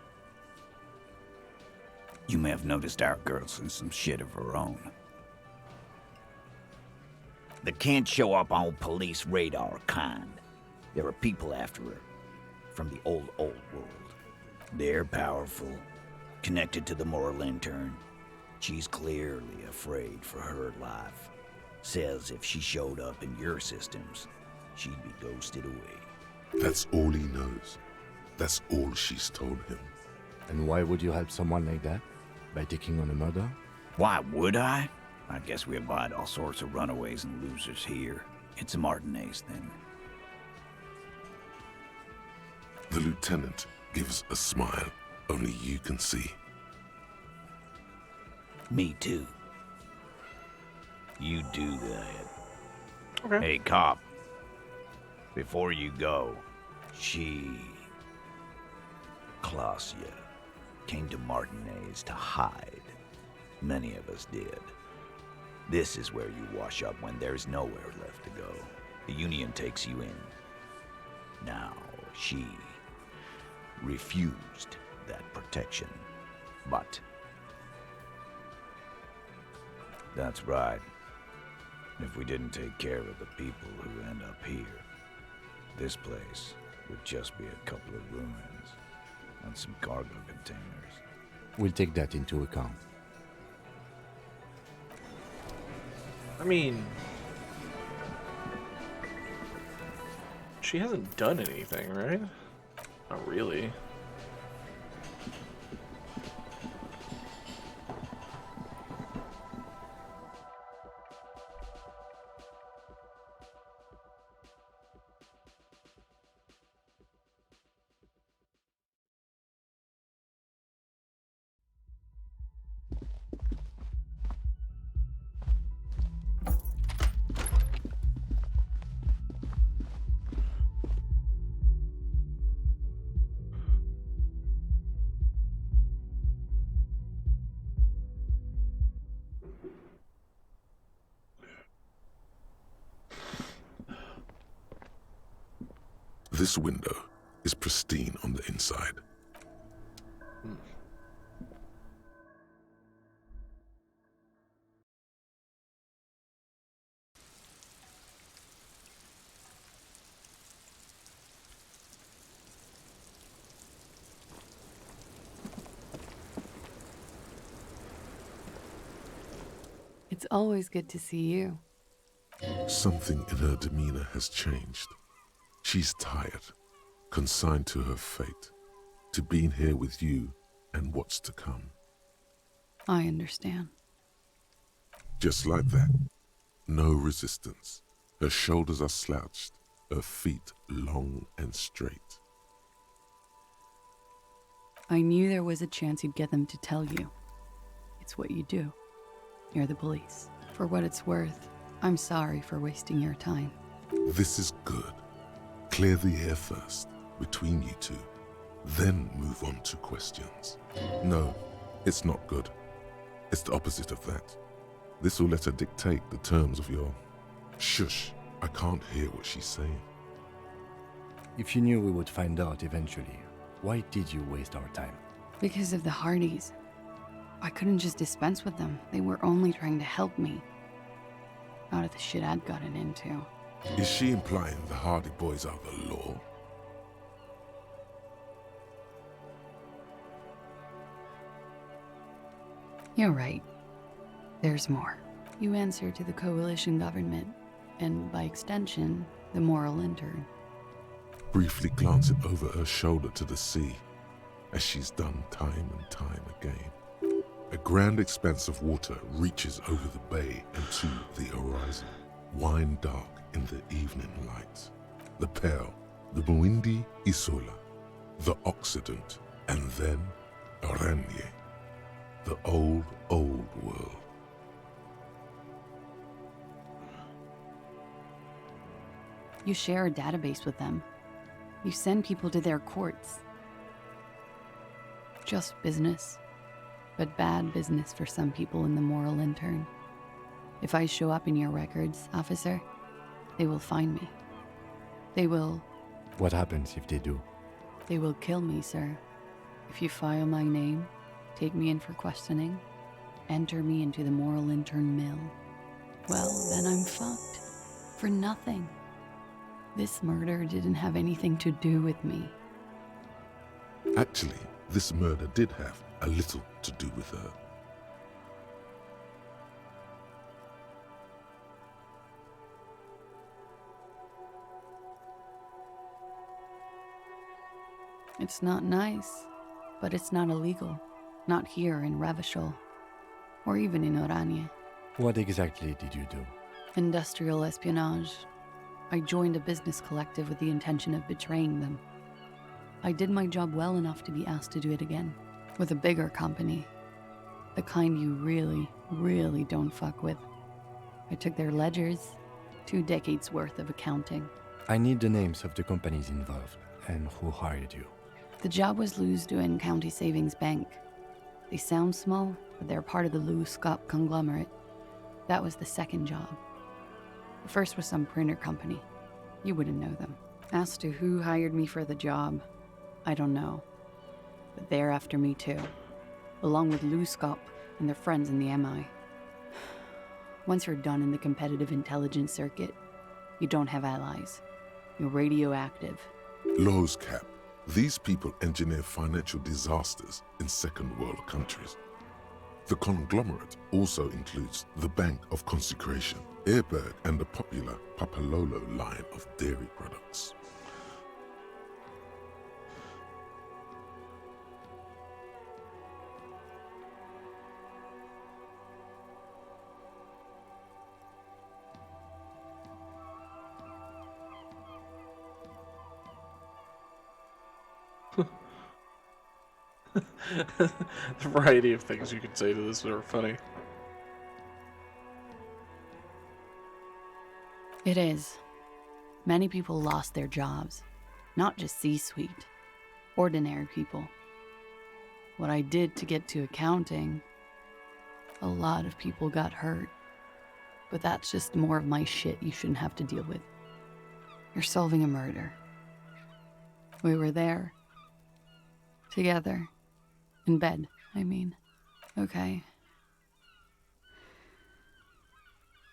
You may have noticed our girl's in some shit of her own. They can't show up on police radar kind. There are people after her from the old world. They're powerful, connected to the moral intern. She's clearly afraid for her life. Says if she showed up in your systems, she'd be ghosted away. That's all he knows. That's all she's told him. And why would you help someone like that? By taking on a murder? Why would I? I guess we abide all sorts of runaways and losers here. It's a Martinez thing. The lieutenant gives a smile only you can see. Me too. You do that. Okay. Hey, cop. Before you go, Klausya, came to Martinez to hide. Many of us did. This is where you wash up when there's nowhere left to go. The Union takes you in. Now, she refused that protection. But that's right. If we didn't take care of the people who end up here, this place would just be a couple of ruins and some cargo containers. We'll take that into account. I mean, she hasn't done anything, right? Not really. This window is pristine on the inside. It's always good to see you. Something in her demeanor has changed. She's tired, consigned to her fate, to being here with you and what's to come. I understand. Just like that. No resistance. Her shoulders are slouched, her feet long and straight. I knew there was a chance you'd get them to tell you. It's what you do. You're the police. For what it's worth, I'm sorry for wasting your time. This is good. Clear the air first, between you two. Then move on to questions. No, it's not good. It's the opposite of that. This will let her dictate the terms of your... Shush, I can't hear what she's saying. If you knew we would find out eventually, why did you waste our time? Because of the Hardys. I couldn't just dispense with them. They were only trying to help me. Out of the shit I'd gotten into. Is she implying the Hardy Boys are the law? You're right. There's more. You answer to the coalition government, and by extension, the moral intern. Briefly glancing over her shoulder to the sea, as she's done time and time again. A grand expanse of water reaches over the bay and to the horizon, wine dark in the evening light. The Pale, the Muindi Isola, the Occident, and then Oranje, the old world. You share a database with them. You send people to their courts. Just business. But bad business for some people in the moral intern. If I show up in your records, officer, they will find me. They will... What happens if they do? They will kill me, sir. If you file my name, take me in for questioning, enter me into the moral intern mill, well, then I'm fucked. For nothing. This murder didn't have anything to do with me. Actually, this murder did have a little to do with her. It's not nice, but it's not illegal. Not here in Revachol, or even in Oranje. What exactly did you do? Industrial espionage. I joined a business collective with the intention of betraying them. I did my job well enough to be asked to do it again, with a bigger company. The kind you really, really don't fuck with. I took their ledgers, 2 decades worth of accounting. I need the names of the companies involved and who hired you. The job was Lewes-Duin County Savings Bank. They sound small, but they're part of the Lewes-Scott conglomerate. That was the second job. The first was some printer company. You wouldn't know them. As to who hired me for the job, I don't know. But they're after me too, along with Lewes-Scott and their friends in the MI. Once you're done in the competitive intelligence circuit, you don't have allies. You're radioactive. Lowe's Cap. These people engineer financial disasters in second world countries. The conglomerate also includes the Bank of Consecration, Airberg, and the popular Papalolo line of dairy products. The variety of things you can say to this are funny. It is. Many people lost their jobs. Not just C-suite. Ordinary people. What I did to get to accounting, a lot of people got hurt. But that's just more of my shit you shouldn't have to deal with. You're solving a murder. We were there. Together. In bed, I mean. Okay.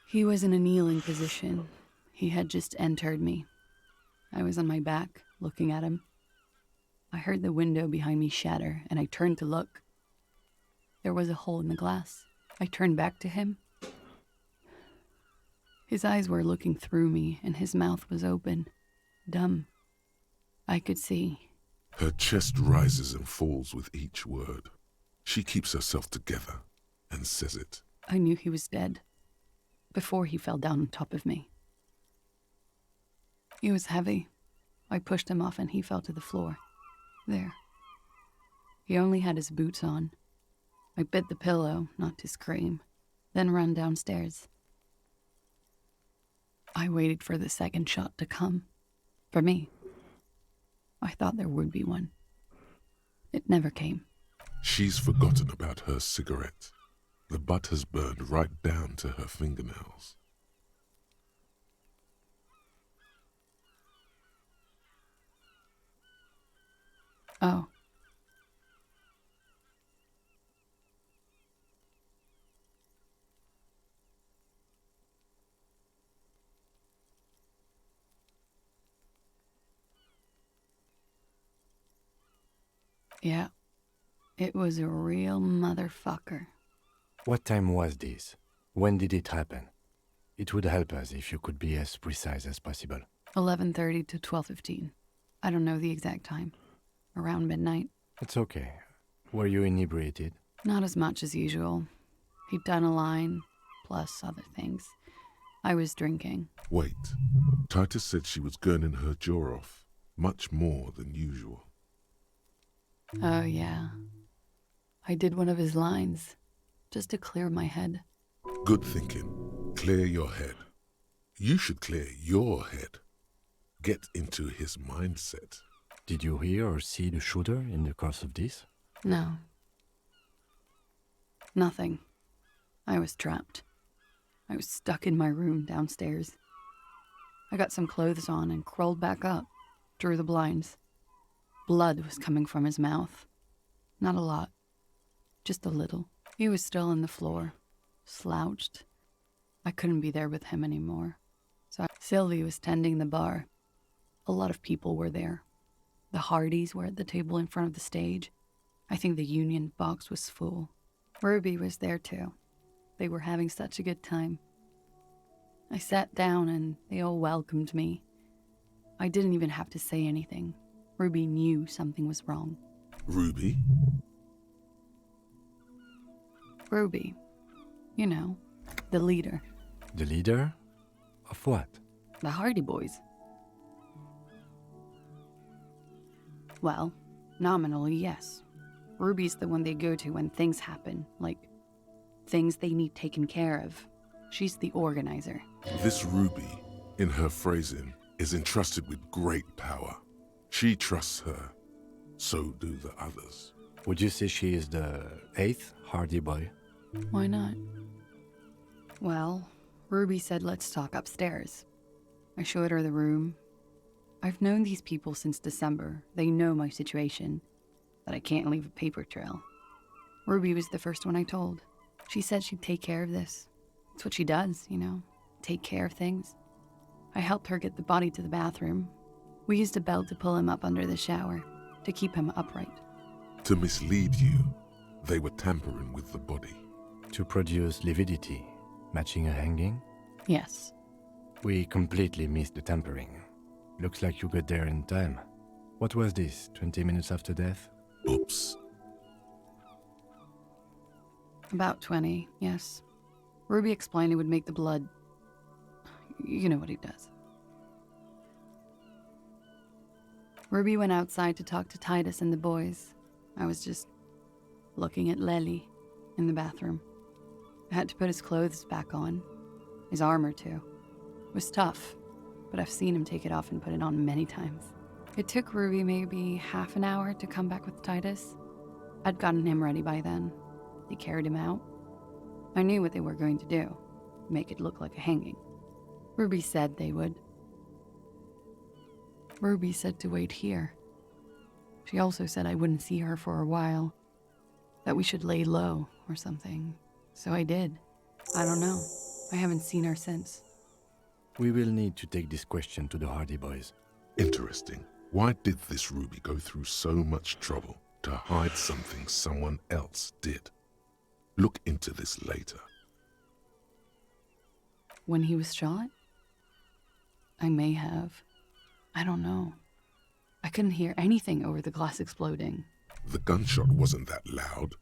He was in a kneeling position. He had just entered me. I was on my back, looking at him. I heard the window behind me shatter, and I turned to look. There was a hole in the glass. I turned back to him. His eyes were looking through me, and his mouth was open. Dumb. I could see. Her chest rises and falls with each word. She keeps herself together and says it. I knew he was dead. Before he fell down on top of me. He was heavy. I pushed him off and he fell to the floor. There. He only had his boots on. I bit the pillow, not to scream, then ran downstairs. I waited for the second shot to come. For me. I thought there would be one. It never came. She's forgotten about her cigarette. The butt has burned right down to her fingernails. Oh. Yeah. It was a real motherfucker. What time was this? When did it happen? It would help us if you could be as precise as possible. 11:30 to 12:15. I don't know the exact time. Around midnight. It's okay. Were you inebriated? Not as much as usual. He'd done a line, plus other things. I was drinking. Wait. Titus said she was gurning her jaw off, much more than usual. Oh, yeah. I did one of his lines, just to clear my head. Good thinking. Clear your head. You should clear your head. Get into his mindset. Did you hear or see the shooter in the course of this? No. Nothing. I was trapped. I was stuck in my room downstairs. I got some clothes on and crawled back up, drew the blinds. Blood was coming from his mouth. Not a lot. Just a little. He was still on the floor, slouched. I couldn't be there with him anymore. So Sylvie was tending the bar. A lot of people were there. The Hardys were at the table in front of the stage. I think the Union box was full. Ruby was there too. They were having such a good time. I sat down and they all welcomed me. I didn't even have to say anything. Ruby knew something was wrong. Ruby? Ruby. You know, the leader. The leader? Of what? The Hardy Boys. Well, nominally, yes. Ruby's the one they go to when things happen, like things they need taken care of. She's the organizer. This Ruby, in her phrasing, is entrusted with great power. She trusts her. So do the others. Would you say she is the 8th Hardy Boy? Why not? Well, Ruby said let's talk upstairs. I showed her the room. I've known these people since December. They know my situation, that I can't leave a paper trail. Ruby was the first one I told. She said she'd take care of this. It's what she does, you know, take care of things. I helped her get the body to the bathroom. We used a belt to pull him up under the shower, to keep him upright. To mislead you, they were tampering with the body. To produce lividity, matching a hanging? Yes. We completely missed the tampering. Looks like you got there in time. What was this, 20 minutes after death? Oops. About 20, yes. Ruby explained it would make the blood... You know what he does. Ruby went outside to talk to Titus and the boys. I was just looking at Lely in the bathroom. I had to put his clothes back on. His armor, too. It was tough, but I've seen him take it off and put it on many times. It took Ruby maybe half an hour to come back with Titus. I'd gotten him ready by then. They carried him out. I knew what they were going to do. Make it look like a hanging. Ruby said they would. Ruby said to wait here. She also said I wouldn't see her for a while. That we should lay low or something. So I did. I don't know. I haven't seen her since. We will need to take this question to the Hardy Boys. Interesting. Why did this Ruby go through so much trouble to hide something someone else did? Look into this later. When he was shot? I may have. I don't know. I couldn't hear anything over the glass exploding. The gunshot wasn't that loud.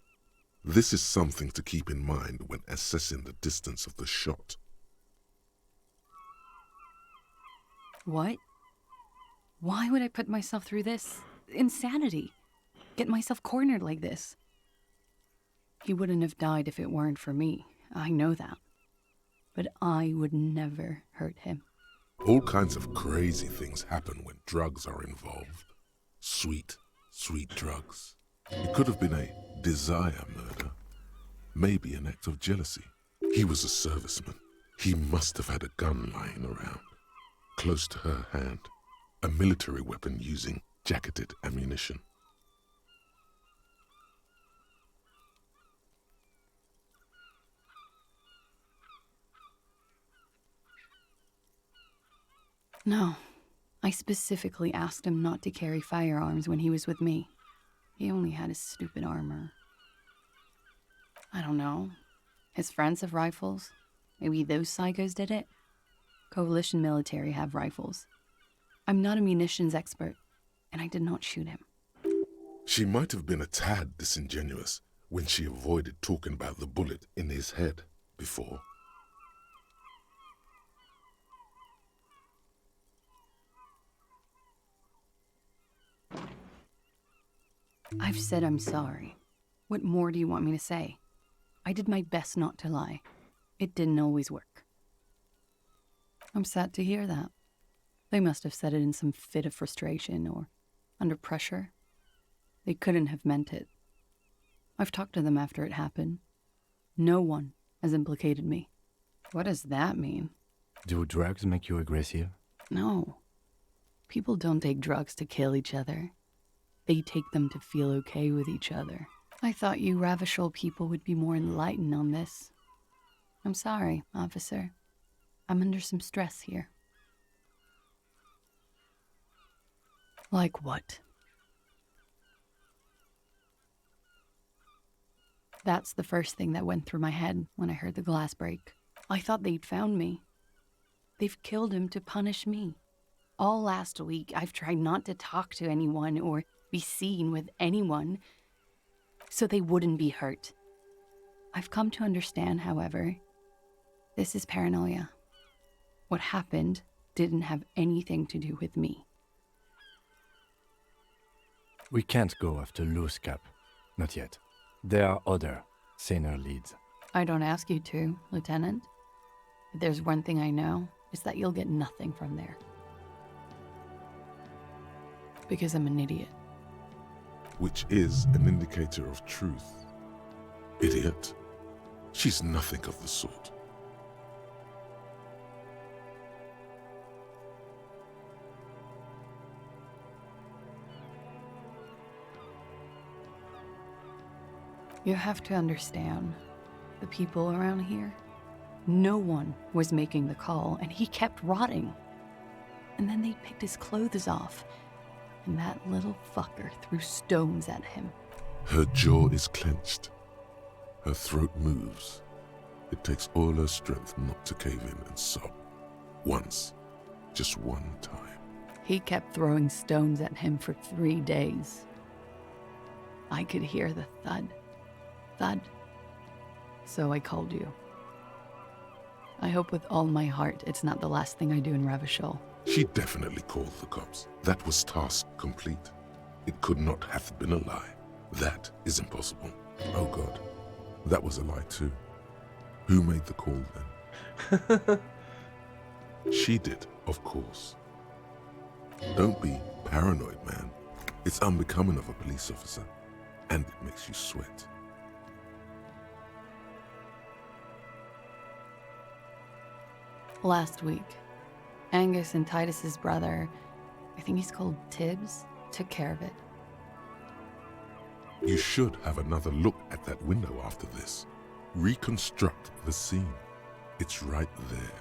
This is something to keep in mind when assessing the distance of the shot. What? Why would I put myself through this? Insanity. Get myself cornered like this. He wouldn't have died if it weren't for me. I know that. But I would never hurt him. All kinds of crazy things happen when drugs are involved. Sweet, sweet drugs. It could have been a desire murder. Maybe an act of jealousy. He was a serviceman. He must have had a gun lying around, close to her hand. A military weapon using jacketed ammunition. No. I specifically asked him not to carry firearms when he was with me. He only had his stupid armor. I don't know. His friends have rifles. Maybe those psychos did it? Coalition military have rifles. I'm not a munitions expert, and I did not shoot him. She might have been a tad disingenuous when she avoided talking about the bullet in his head before. I've said I'm sorry. What more do you want me to say? I did my best not to lie. It didn't always work. I'm sad to hear that. They must have said it in some fit of frustration or under pressure. They couldn't have meant it. I've talked to them after it happened. No one has implicated me. What does that mean? Do drugs make you aggressive? No. People don't take drugs to kill each other. They take them to feel okay with each other. I thought you Ravishol people would be more enlightened on this. I'm sorry, officer. I'm under some stress here. Like what? That's the first thing that went through my head when I heard the glass break. I thought they'd found me. They've killed him to punish me. All last week, I've tried not to talk to anyone or be seen with anyone so they wouldn't be hurt. I've come to understand, however, this is paranoia. What happened didn't have anything to do with me. We can't go after Loose Cap. Not yet. There are other, saner leads. I don't ask you to, Lieutenant. If there's one thing I know, it's that you'll get nothing from there. Because I'm an idiot. Which is an indicator of truth. Idiot. She's nothing of the sort. You have to understand, the people around here, no one was making the call, and he kept rotting. And then they picked his clothes off, and that little fucker threw stones at him. Her jaw is clenched. Her throat moves. It takes all her strength not to cave in and sob. Once. Just one time. He kept throwing stones at him for 3 days. I could hear the thud. Thud. So I called you. I hope with all my heart it's not the last thing I do in Ravishol. She definitely called the cops. That was task complete. It could not have been a lie. That is impossible. Oh God. That was a lie too. Who made the call then? She did, of course. Don't be paranoid, man. It's unbecoming of a police officer. And it makes you sweat. Last week, Angus and Titus's brother, I think he's called Tibbs, took care of it. You should have another look at that window after this. Reconstruct the scene. It's right there.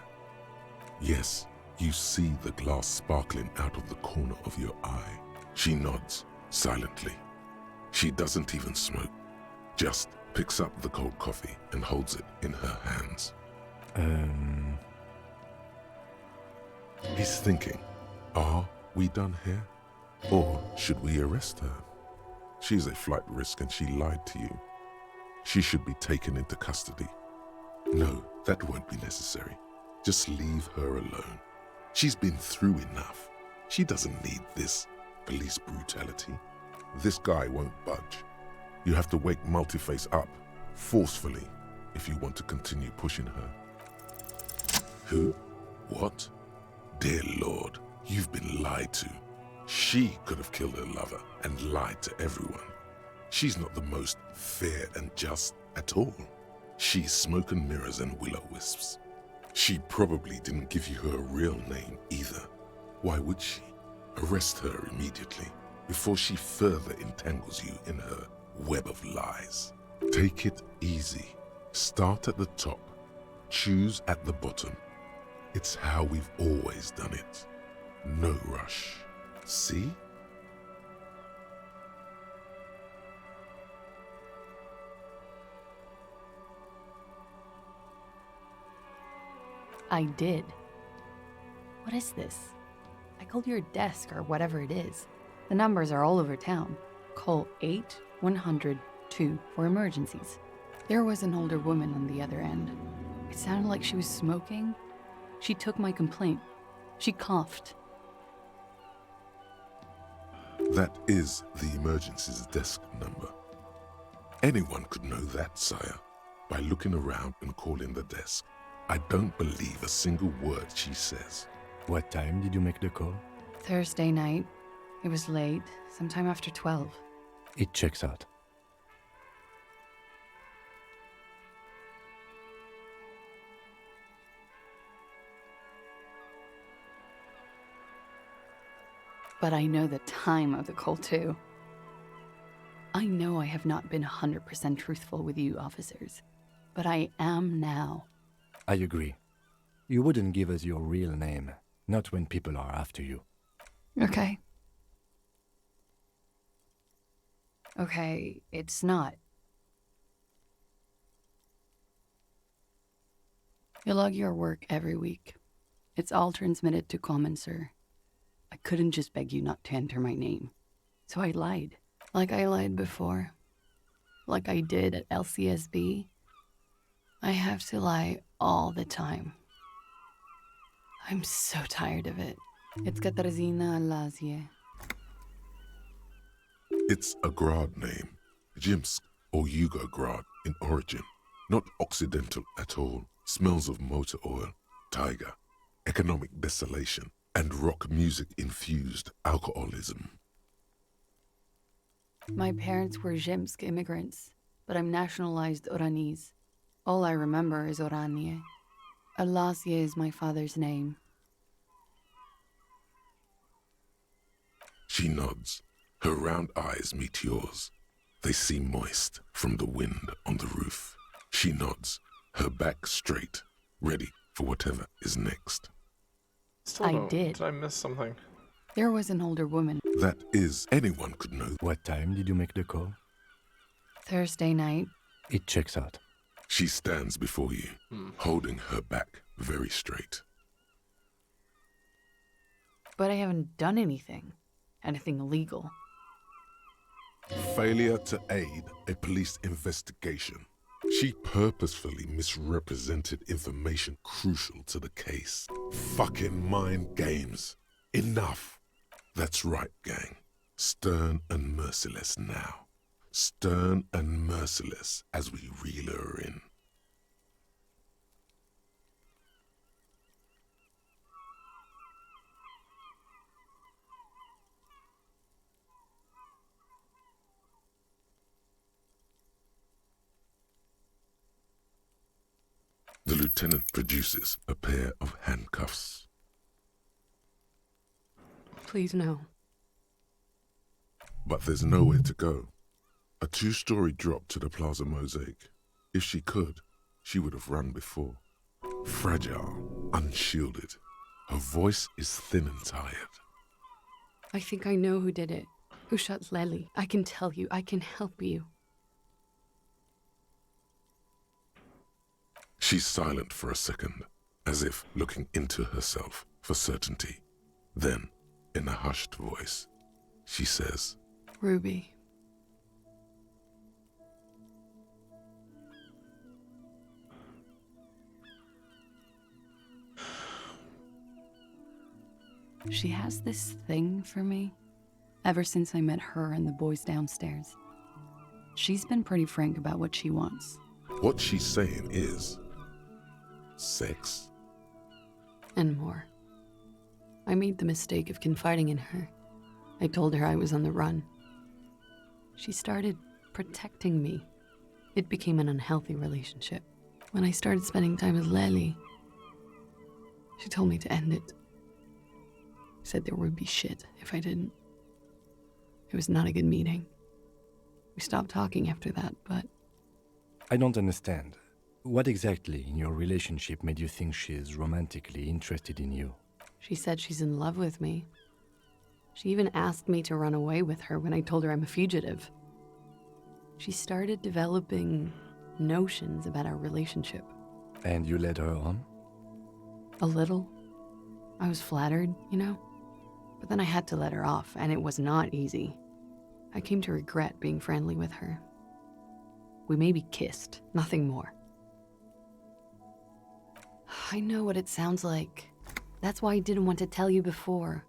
Yes, you see the glass sparkling out of the corner of your eye. She nods, silently. She doesn't even smoke. Just picks up the cold coffee and holds it in her hands. He's thinking, are we done here? Or should we arrest her? She's a flight risk and she lied to you. She should be taken into custody. No, that won't be necessary. Just leave her alone. She's been through enough. She doesn't need this police brutality. This guy won't budge. You have to wake Multiface up, forcefully, if you want to continue pushing her. Who? What? Dear Lord, you've been lied to. She could have killed her lover and lied to everyone. She's not the most fair and just at all. She's smoke and mirrors and will-o-wisps. She probably didn't give you her real name either. Why would she? Arrest her immediately before she further entangles you in her web of lies. Take it easy. Start at the top. Choose at the bottom. It's how we've always done it. No rush. See? I did. What is this? I called your desk or whatever it is. The numbers are all over town. Call 8-100-2 for emergencies. There was an older woman on the other end. It sounded like she was smoking. She took my complaint. She coughed. That is the emergencies desk number. Anyone could know that, sire, by looking around and calling the desk. I don't believe a single word she says. What time did you make the call? Thursday night. It was late, sometime after 12. It checks out. But I know the time of the call too. I know I have not been 100% truthful with you officers, but I am now. I agree. You wouldn't give us your real name, not when people are after you. Okay. Okay, it's not. You log your work every week. It's all transmitted to Common, sir. I couldn't just beg you not to enter my name. So I lied. Like I lied before. Like I did at LCSB. I have to lie all the time. I'm so tired of it. It's Katarzyna Lazie. It's a Grad name, Jimsk or Yugograd in origin, not Occidental at all. Smells of motor oil, tiger, economic desolation, and rock music infused alcoholism. My parents were Zhemsk immigrants, but I'm nationalized Oranese. All I remember is Oranje. Alasie is my father's name. She nods. Her round eyes meet yours. They seem moist from the wind on the roof. She nods, her back straight, ready for whatever is next. Still I don't. did. Did I miss something? There was an older woman. That is, anyone could know. What time did you make the call? Thursday night. It checks out. She stands before you, holding her back very straight. But I haven't done anything. Anything illegal. Failure to aid a police investigation. She purposefully misrepresented information crucial to the case. Fucking mind games. Enough. That's right, gang. Stern and merciless now. Stern and merciless as we reel her in. The lieutenant produces a pair of handcuffs. Please no. But there's nowhere to go. A two-story drop to the Plaza Mosaic. If she could, she would have run before. Fragile, unshielded. Her voice is thin and tired. I think I know who did it. Who shot Lely. I can tell you. I can help you. She's silent for a second, as if looking into herself for certainty. Then, in a hushed voice, she says, Ruby. She has this thing for me, ever since I met her and the boys downstairs. She's been pretty frank about what she wants. What she's saying is, sex? And more. I made the mistake of confiding in her. I told her I was on the run. She started protecting me. It became an unhealthy relationship. When I started spending time with Lely, she told me to end it. Said there would be shit if I didn't. It was not a good meeting. We stopped talking after that, but... I don't understand. What exactly in your relationship made you think she is romantically interested in you? She said she's in love with me. She even asked me to run away with her when I told her I'm a fugitive. She started developing notions about our relationship. And you led her on? A little. I was flattered, you know? But then I had to let her off, and it was not easy. I came to regret being friendly with her. We maybe kissed, nothing more. I know what it sounds like. That's why I didn't want to tell you before.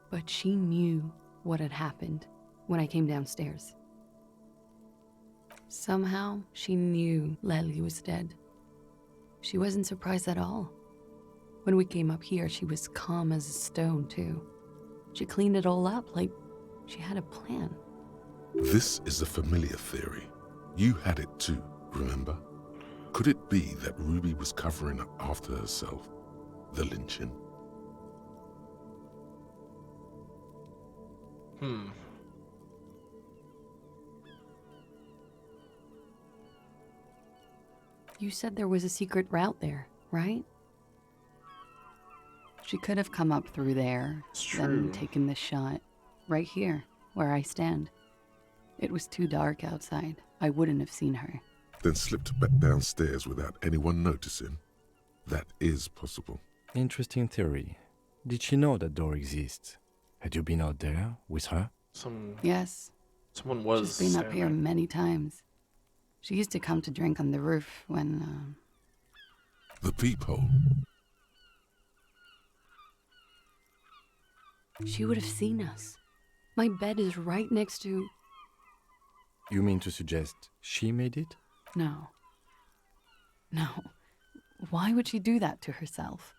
But she knew what had happened when I came downstairs. Somehow, she knew Lely was dead. She wasn't surprised at all. When we came up here, she was calm as a stone, too. She cleaned it all up like she had a plan. This is a familiar theory. You had it too, remember? Could it be that Ruby was covering up after herself? The lynching? You said there was a secret route there, right? She could have come up through there, then taken this shot, right here, where I stand. It was too dark outside. I wouldn't have seen her. Then slipped back downstairs without anyone noticing. That is possible. Interesting theory. Did she know that door exists? Had you been out there with her? Yes. Someone was. She's been up here many times. She used to come to drink on the roof when, The peephole. She would have seen us. My bed is right next to... You mean to suggest she made it? No. No. Why would she do that to herself?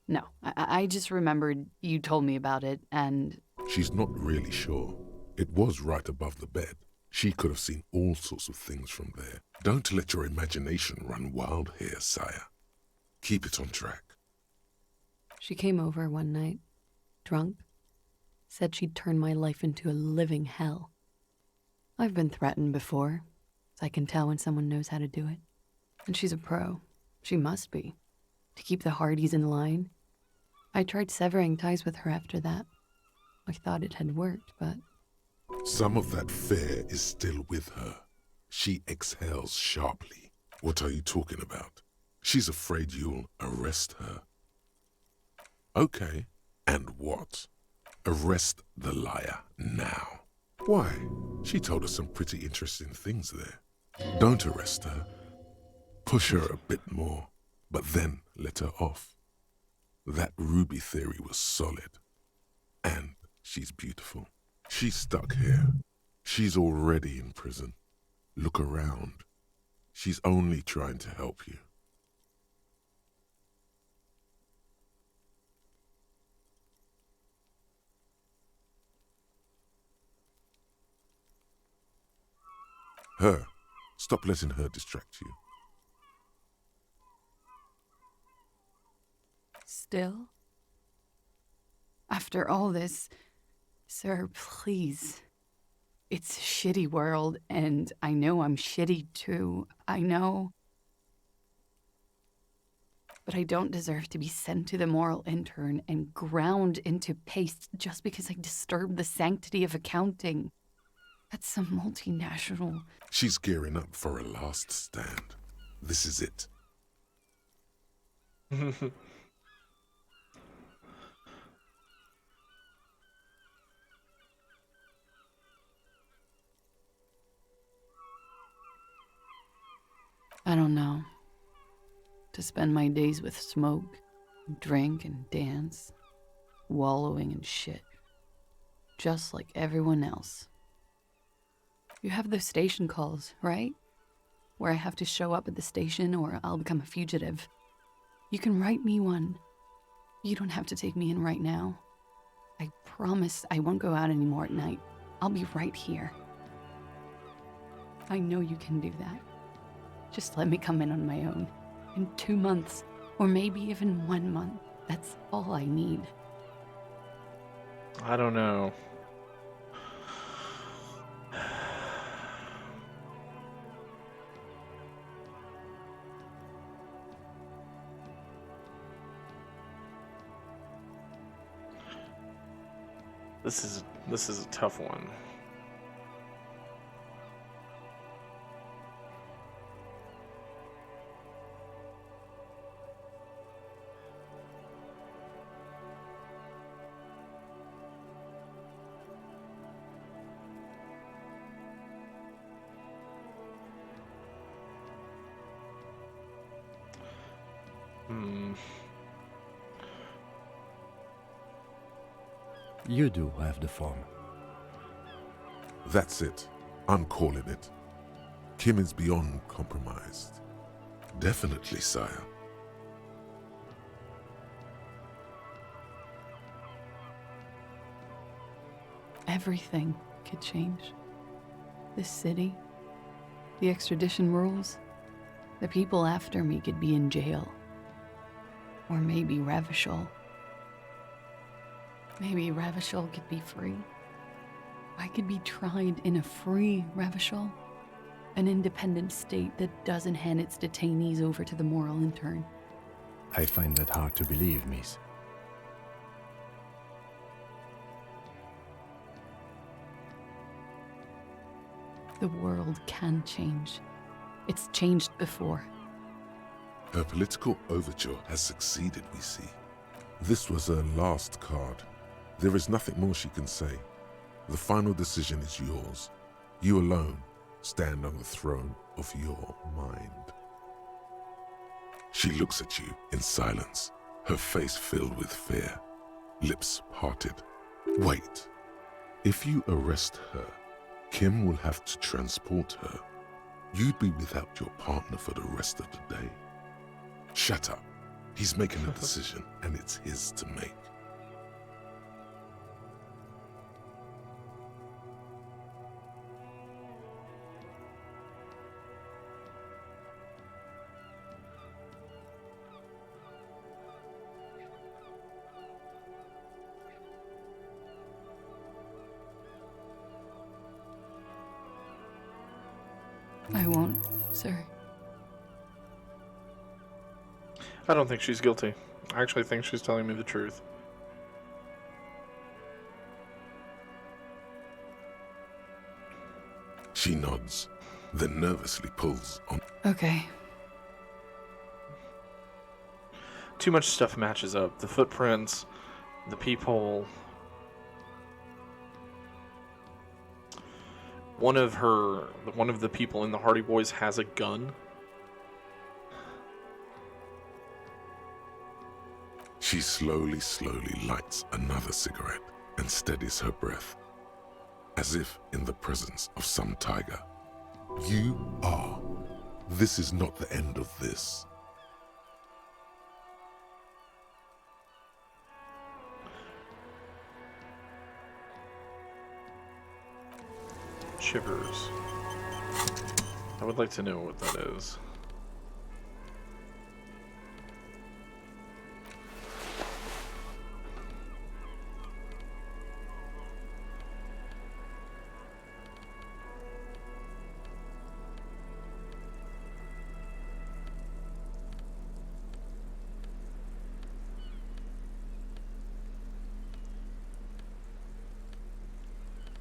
No, I just remembered you told me about it, and... She's not really sure. It was right above the bed. She could have seen all sorts of things from there. Don't let your imagination run wild here, sire. Keep it on track. She came over one night, drunk, said she'd turn my life into a living hell. I've been threatened before, so I can tell when someone knows how to do it. And she's a pro. She must be. To keep the Hardys in line. I tried severing ties with her after that. I thought it had worked, but... Some of that fear is still with her. She exhales sharply. What are you talking about? She's afraid you'll arrest her. Okay, and what? Arrest the liar now. Why? She told us some pretty interesting things there. Don't arrest her. Push her a bit more, but then let her off. That Ruby theory was solid. And she's beautiful. She's stuck here. She's already in prison. Look around. She's only trying to help you. Her. Stop letting her distract you. Still? After all this, sir, please. It's a shitty world, and I know I'm shitty too. I know. But I don't deserve to be sent to the moral intern and ground into paste just because I disturbed the sanctity of accounting. That's some multinational... She's gearing up for a last stand. This is it. I don't know. To spend my days with smoke, drink and dance, wallowing in shit. Just like everyone else. You have those station calls, right? Where I have to show up at the station or I'll become a fugitive. You can write me one. You don't have to take me in right now. I promise I won't go out anymore at night. I'll be right here. I know you can do that. Just let me come in on my own. In 2 months, or maybe even 1 month. That's all I need. I don't know. This is a tough one. You do have the form. That's it. I'm calling it. Kim is beyond compromised. Definitely, sire. Everything could change. This city, the extradition rules, the people after me could be in jail. Or maybe Revachol. Maybe Revachol could be free. I could be tried in a free Revachol. An independent state that doesn't hand its detainees over to the moral intern. I find that hard to believe, miss. The world can change. It's changed before. Her political overture has succeeded, we see. This was her last card. There is nothing more she can say. The final decision is yours. You alone stand on the throne of your mind. She looks at you in silence, her face filled with fear, lips parted. Wait. If you arrest her, Kim will have to transport her. You'd be without your partner for the rest of the day. Shut up. He's making a decision, and it's his to make. I won't, sir. I don't think she's guilty. I actually think she's telling me the truth. She nods, then nervously pulls on. Okay. Too much stuff matches up. The footprints, the peephole. One of the people in the Hardy Boys has a gun. She slowly lights another cigarette and steadies her breath, as if in the presence of some tiger. You are. This is not the end of this. Shivers. I would like to know what that is.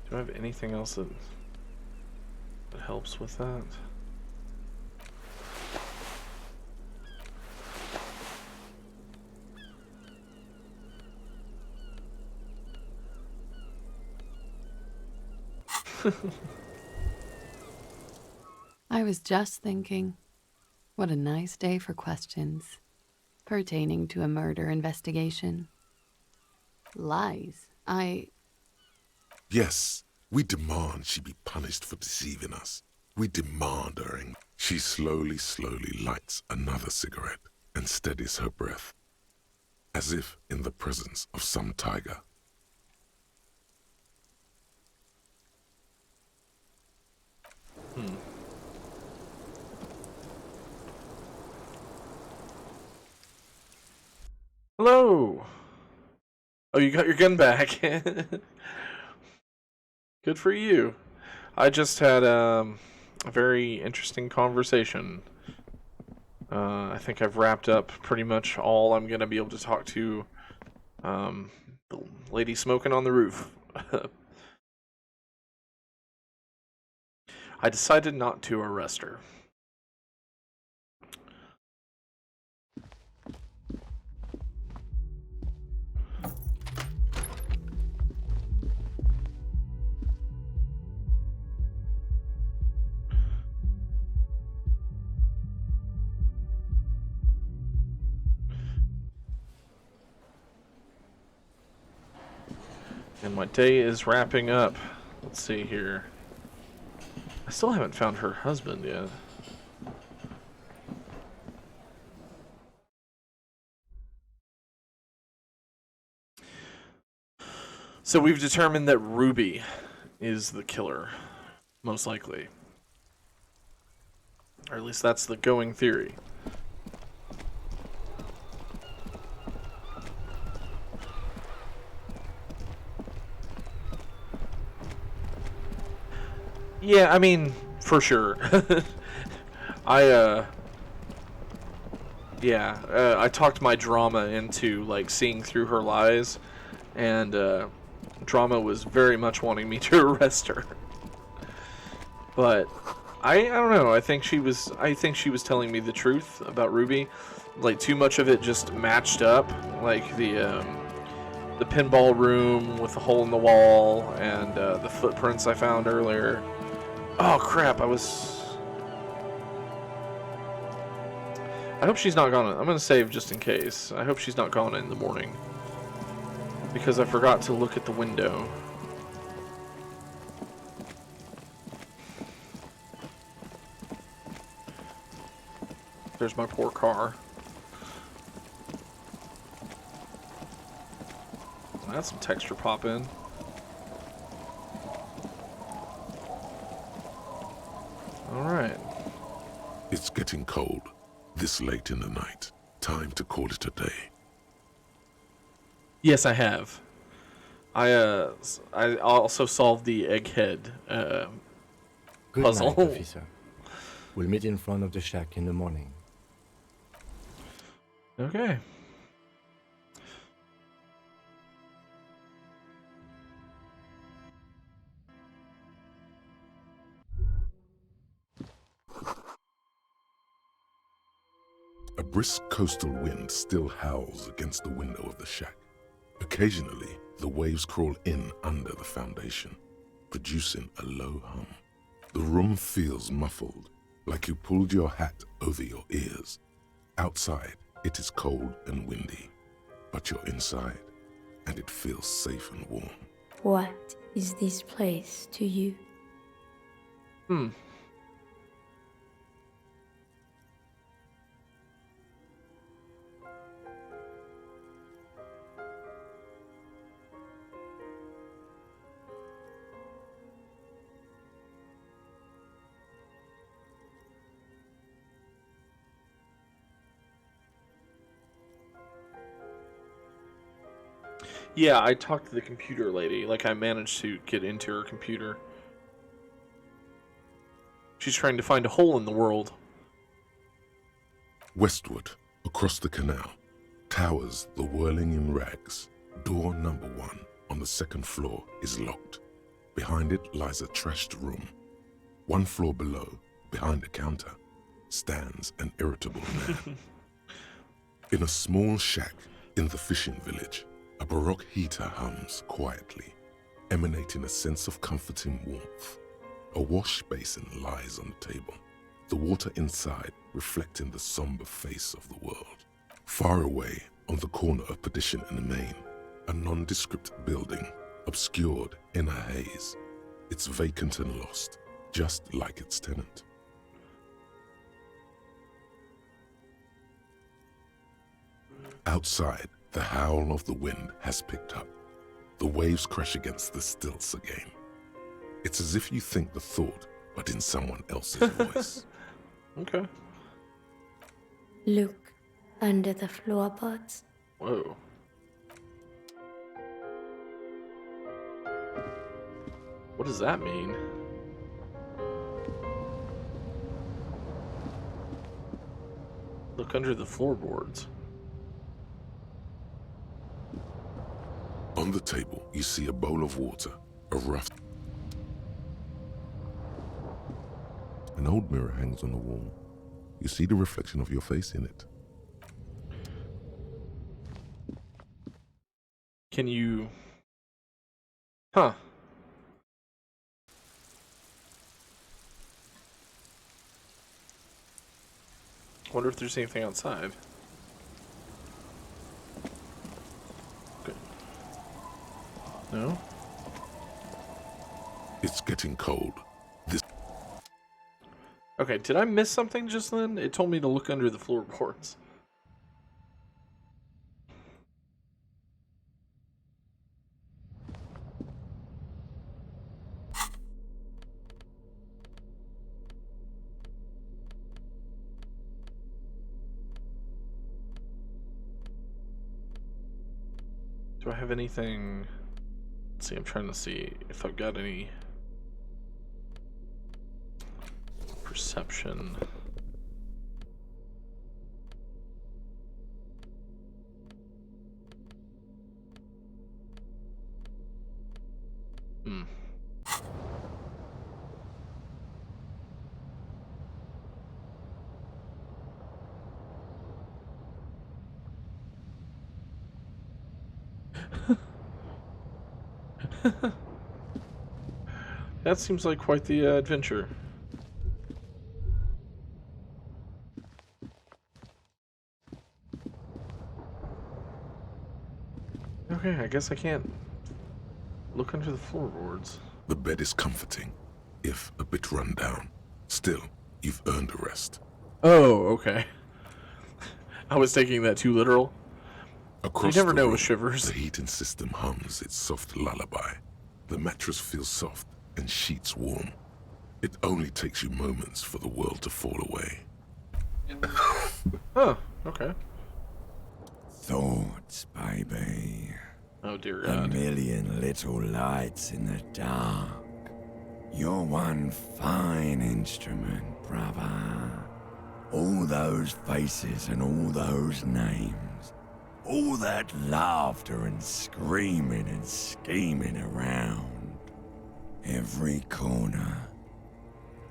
Do I have anything else that helps with that? I was just thinking, what a nice day for questions pertaining to a murder investigation. Lies. Yes, we demand she be punished for deceiving us. We demand her. She slowly lights another cigarette and steadies her breath, as if in the presence of some tiger. Hello! Oh, you got your gun back. Good for you. I just had a very interesting conversation. I think I've wrapped up pretty much all I'm going to be able to talk to the lady smoking on the roof. I decided not to arrest her. And my day is wrapping up. Let's see here. I still haven't found her husband yet. So we've determined that Ruby is the killer, most likely. Or at least that's the going theory. Yeah, I mean, For sure. I talked my drama into like seeing through her lies, and drama was very much wanting me to arrest her. But I don't know. I think she was telling me the truth about Ruby. Like too much of it just matched up, like the pinball room with the hole in the wall and the footprints I found earlier. Oh crap! I hope she's not gone. I'm gonna save just in case. I hope she's not gone in the morning because I forgot to look at the window. There's my poor car. That's some texture pop in. Alright. It's getting cold. This late in the night. Time to call it a day. Yes, I have. I also solved the egghead Good puzzle. night, officer. We'll meet in front of the shack in the morning. Okay. A brisk coastal wind still howls against the window of the shack. Occasionally, the waves crawl in under the foundation, producing a low hum. The room feels muffled, like you pulled your hat over your ears. Outside, it is cold and windy, but you're inside, and it feels safe and warm. What is this place to you? Yeah, I talked to the computer lady. Like, I managed to get into her computer. She's trying to find a hole in the world. Westward, across the canal, towers the whirling in rags. Door number 1 on the second floor is locked. Behind it lies a trashed room. 1 floor below, behind a counter, stands an irritable man. In a small shack in the fishing village, a Baroque heater hums quietly, emanating a sense of comforting warmth. A wash basin lies on the table, the water inside reflecting the somber face of the world. Far away, on the corner of Perdition and Main, a nondescript building, obscured in a haze. It's vacant and lost, just like its tenant. Outside, the howl of the wind has picked up. The waves crash against the stilts again. It's as if you think the thought, but in someone else's voice. Okay. Look under the floorboards. Whoa. What does that mean? Look under the floorboards. On the table, you see a bowl of water, a rough... An old mirror hangs on the wall. You see the reflection of your face in it. Can you... Huh. Wonder if there's anything outside. Okay. No? It's getting cold. This... Okay, did I miss something just then? It told me to look under the floorboards. Do I have anything? Let's see, I'm trying to see if I've got any. Perception. Hmm. That seems like quite the adventure. Okay, I guess I can't look under the floorboards. The bed is comforting, if a bit run down. Still, you've earned a rest. Oh, okay. I was taking that too literal. Across you never the know room, with shivers. The heating system hums its soft lullaby. The mattress feels soft and sheets warm. It only takes you moments for the world to fall away. Oh, okay. Thoughts, baby. Oh, dear A God. million little lights in the dark. You're one fine instrument, brother. All those faces and all those names. All that laughter and screaming and scheming around. Every corner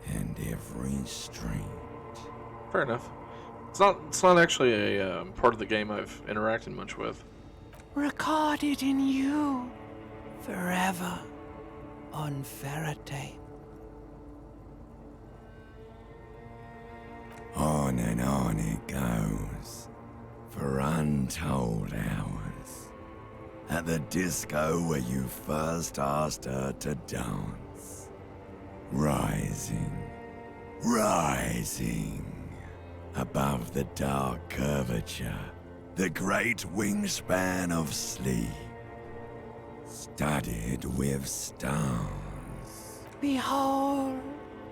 and every street. Fair enough. It's not actually a part of the game I've interacted much with. Recorded in you forever on Faraday. On and on it goes, for untold hours. At the disco where you first asked her to dance. Rising, rising, above the dark curvature, the great wingspan of sleep, studded with stars. Behold,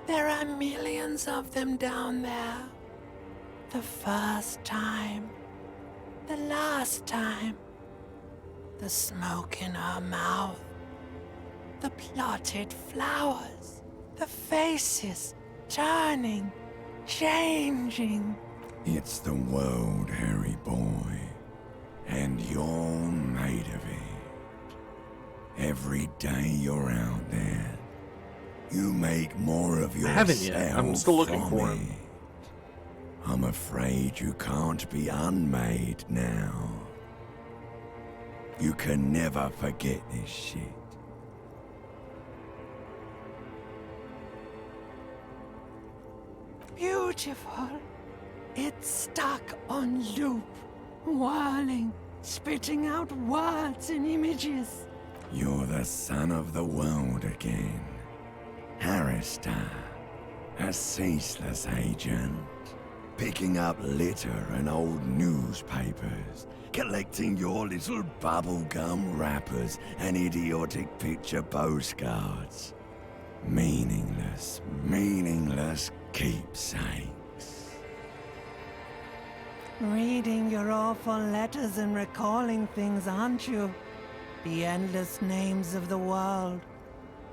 there are millions of them down there. The first time, the last time, the smoke in her mouth, the plotted flowers, the faces turning, changing. It's the world, Harry boy, and you're made of it. Every day you're out there, you make more of yourself. I haven't yet. I'm still looking from for it. him. I'm afraid you can't be unmade now. You can never forget this shit. Beautiful. It's stuck on loop, whirling, spitting out words and images. You're the son of the world again. Harrister, a ceaseless agent. Picking up litter and old newspapers. Collecting your little bubblegum wrappers and idiotic picture postcards. Meaningless, meaningless keepsakes. Reading your awful letters and recalling things, aren't you? The endless names of the world.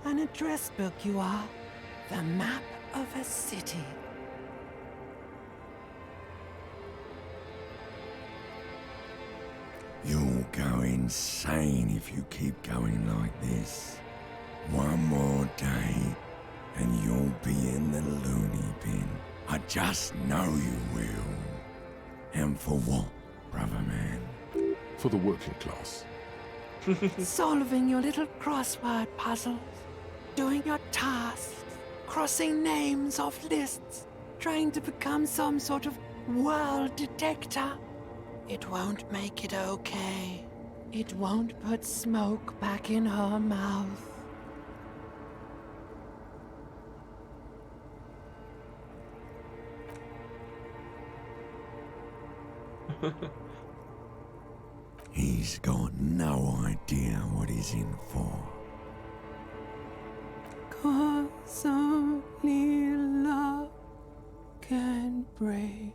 An address book you are. The map of a city. You'll go insane if you keep going like this. One more day, and you'll be in the loony bin. I just know you will. And for what, brother man? For the working class. Solving your little crossword puzzles. Doing your tasks. Crossing names off lists. Trying to become some sort of world detector. It won't make it okay. It won't put smoke back in her mouth. He's got no idea what he's in for. 'Cause only love can break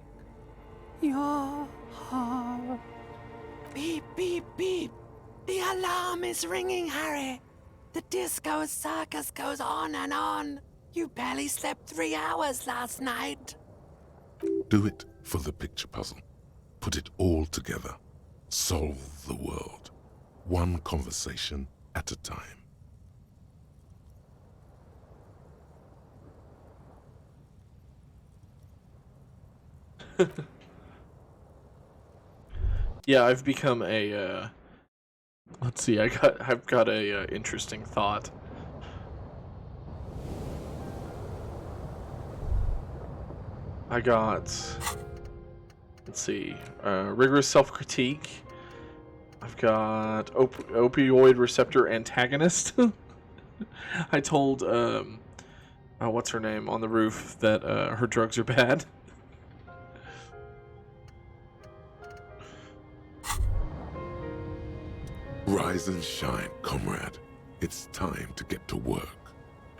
your heart. Beep, beep, beep. The alarm is ringing, Harry. The disco circus goes on and on. You barely slept 3 hours last night. Do it for the picture puzzle. Put it all together. Solve the world. One conversation at a time. Yeah, I've become a. Let's see. I've got a interesting thought. I got. Let's see. Rigorous self-critique. I've got opioid receptor antagonist. I told what's her name on the roof that her drugs are bad. Rise and shine, comrade. It's time to get to work.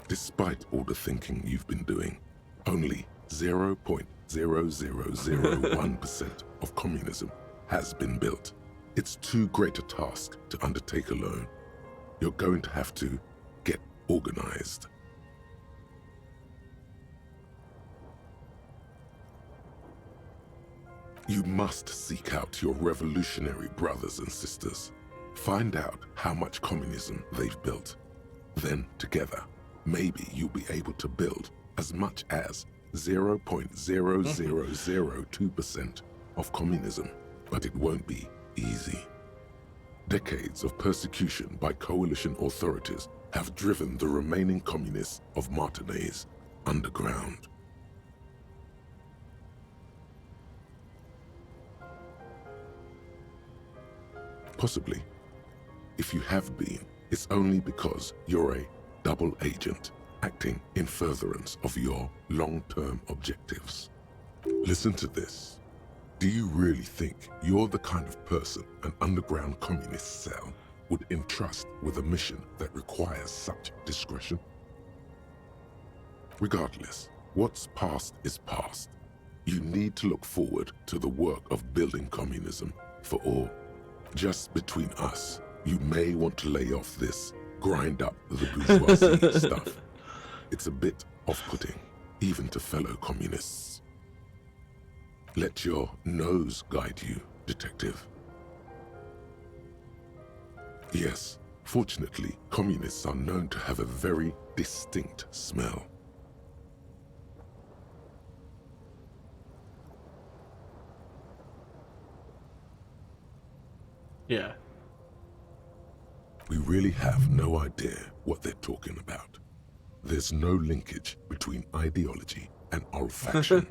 Despite all the thinking you've been doing, only 0.0001% of communism has been built. It's too great a task to undertake alone. You're going to have to get organized. You must seek out your revolutionary brothers and sisters. Find out how much communism they've built. Then, together, maybe you'll be able to build as much as 0.0002% of communism. But it won't be easy. Decades of persecution by coalition authorities have driven the remaining communists of Martinaise underground. Possibly. If you have been, it's only because you're a double agent acting in furtherance of your long-term objectives. Listen to this. Do you really think you're the kind of person an underground communist cell would entrust with a mission that requires such discretion? Regardless, what's past is past. You need to look forward to the work of building communism for all. Just between us, you may want to lay off this grind up the bourgeoisie stuff. It's a bit off-putting, even to fellow communists. Let your nose guide you, detective. Yes, fortunately, communists are known to have a very distinct smell. Yeah. We really have no idea what they're talking about. There's no linkage between ideology and olfaction.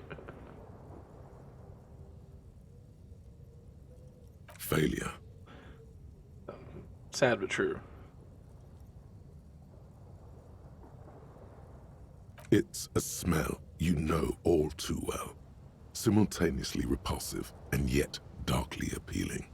Failure. Sad but true. It's a smell you know all too well. Simultaneously repulsive and yet darkly appealing.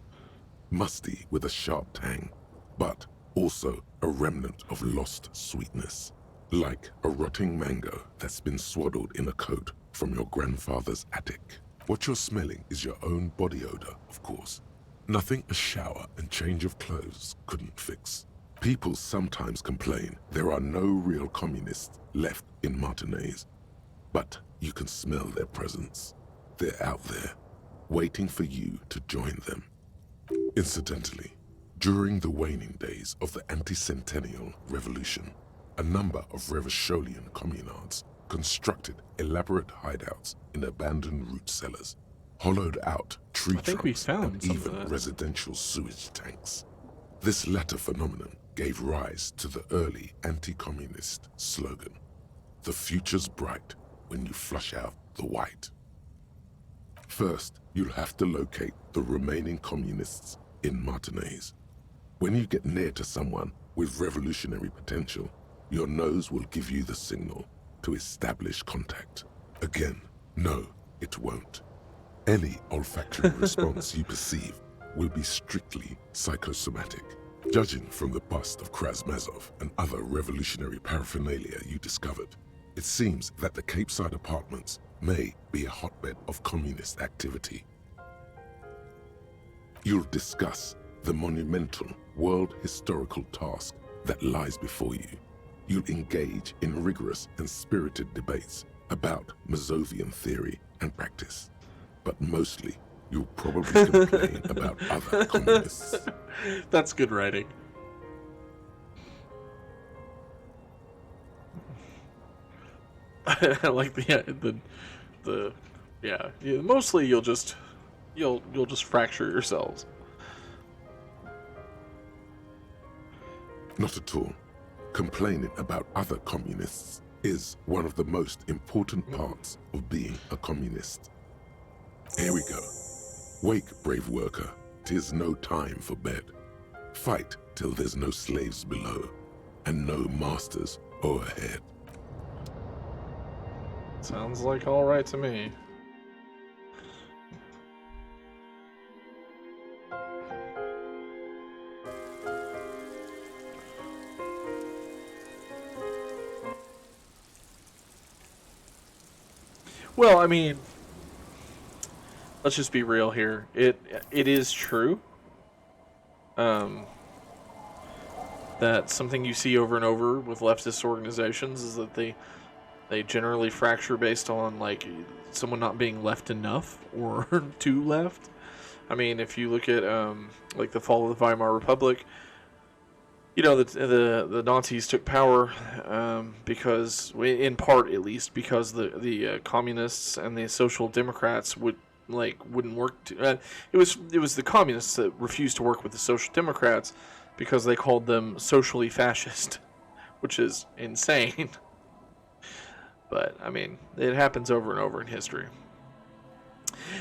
Musty with a sharp tang, but also a remnant of lost sweetness. Like a rotting mango that's been swaddled in a coat from your grandfather's attic. What you're smelling is your own body odor, of course. Nothing a shower and change of clothes couldn't fix. People sometimes complain there are no real communists left in Martinaise. But you can smell their presence. They're out there, waiting for you to join them. Incidentally, during the waning days of the anti-centennial revolution, a number of Revacholian communards constructed elaborate hideouts in abandoned root cellars, hollowed out tree trunks, and even residential sewage tanks. This latter phenomenon gave rise to the early anti-communist slogan, "The future's bright when you flush out the white." First, you'll have to locate the remaining communists in Martinaise. When you get near to someone with revolutionary potential, your nose will give you the signal to establish contact. Again, no, it won't. Any olfactory response you perceive will be strictly psychosomatic. Judging from the bust of Krasmazov and other revolutionary paraphernalia you discovered, it seems that the Cape Side apartments may be a hotbed of communist activity. You'll discuss the monumental world historical task that lies before you. You'll engage in rigorous and spirited debates about Mazovian theory and practice. But mostly, you'll probably complain about other communists. That's good writing. I like yeah. Mostly you'll just fracture yourselves. Not at all. Complaining about other communists is one of the most important parts of being a communist. Here we go. Wake, brave worker. 'Tis no time for bed. Fight till there's no slaves below, and no masters o'erhead. Sounds like all right to me. Well, I mean, let's just be real here. It is true. That something you see over and over with leftist organizations is that they generally fracture based on like someone not being left enough or too left. I mean, if you look at like the fall of the Weimar Republic, you know, the Nazis took power because, in part at least, because the communists and the social democrats wouldn't work. It was the communists that refused to work with the social democrats because they called them socially fascist, which is insane. But I mean, it happens over and over in history.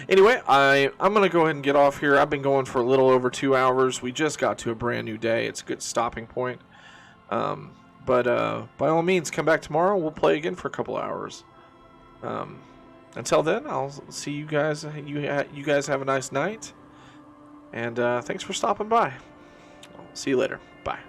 Anyway, I'm going to go ahead and get off here. I've been going for a little over 2 hours. We just got to a brand new day. It's a good stopping point. But by all means, come back tomorrow. We'll play again for a couple hours. Until then, I'll see you guys. You guys have a nice night. And thanks for stopping by. I'll see you later. Bye.